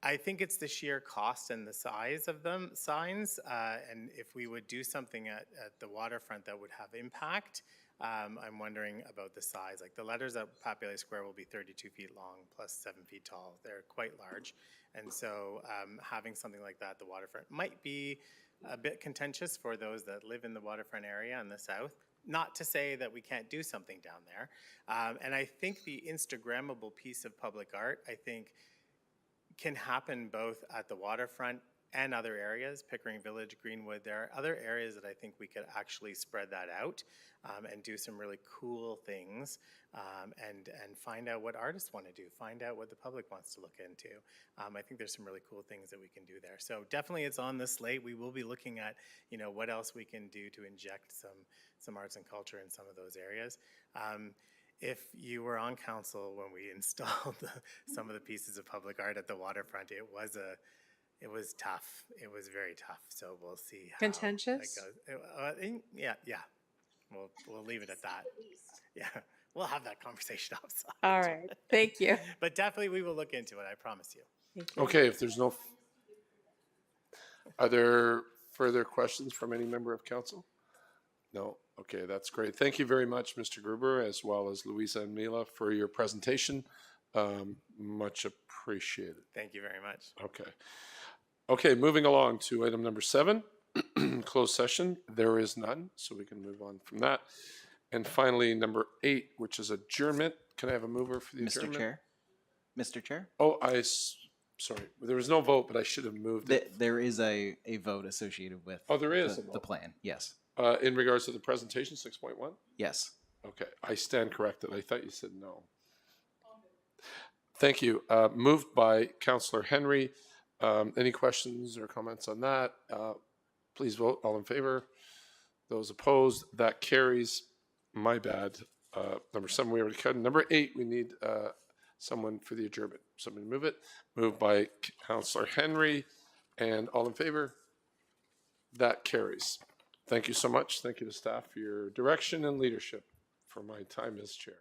I think it's the sheer cost and the size of them signs, and if we would do something at the waterfront that would have impact, I'm wondering about the size. Like the letters at Pat Bailey Square will be 32 feet long plus 7 feet tall. They're quite large, and so having something like that at the waterfront might be a bit contentious for those that live in the waterfront area in the south. Not to say that we can't do something down there, and I think the Instagrammable piece of public art, I think, can happen both at the waterfront and other areas, Pickering Village, Greenwood. There are other areas that I think we could actually spread that out and do some really cool things and find out what artists want to do, find out what the public wants to look into. I think there's some really cool things that we can do there. So definitely it's on the slate. We will be looking at, you know, what else we can do to inject some arts and culture in some of those areas. If you were on council when we installed some of the pieces of public art at the waterfront, it was tough. It was very tough. So we'll see. Contentious? How it goes. Yeah. We'll leave it at that. Yeah, we'll have that conversation outside. All right. Thank you. But definitely we will look into it. I promise you. Thank you. Okay, if there's no, are there further questions from any member of council? No. Okay, that's great. Thank you very much, Mr. Gruber, as well as Louisa and Mila for your presentation. Much appreciated. Thank you very much. Okay. Okay, moving along to item number 7, closed session. There is none, so we can move on from that. And finally, number 8, which is adjournment. Can I have a mover for the adjournment? Mr. Chair? Oh, sorry. There was no vote, but I should have moved it. There is a vote associated with Oh, there is a the vote. plan, yes. In regards to the presentation, 6.1? Yes. Okay, I stand corrected. I thought you said no. Thank you. Moved by Councillor Henry. Any questions or comments on that? Please vote. All in favor? Those opposed? That carries. My bad. Number 7, we already cut. Number 8, we need someone for the adjournment. Somebody move it. Moved by Councillor Henry. And all in favor? That carries. Thank you so much. Thank you to staff for your direction and leadership for my time as chair.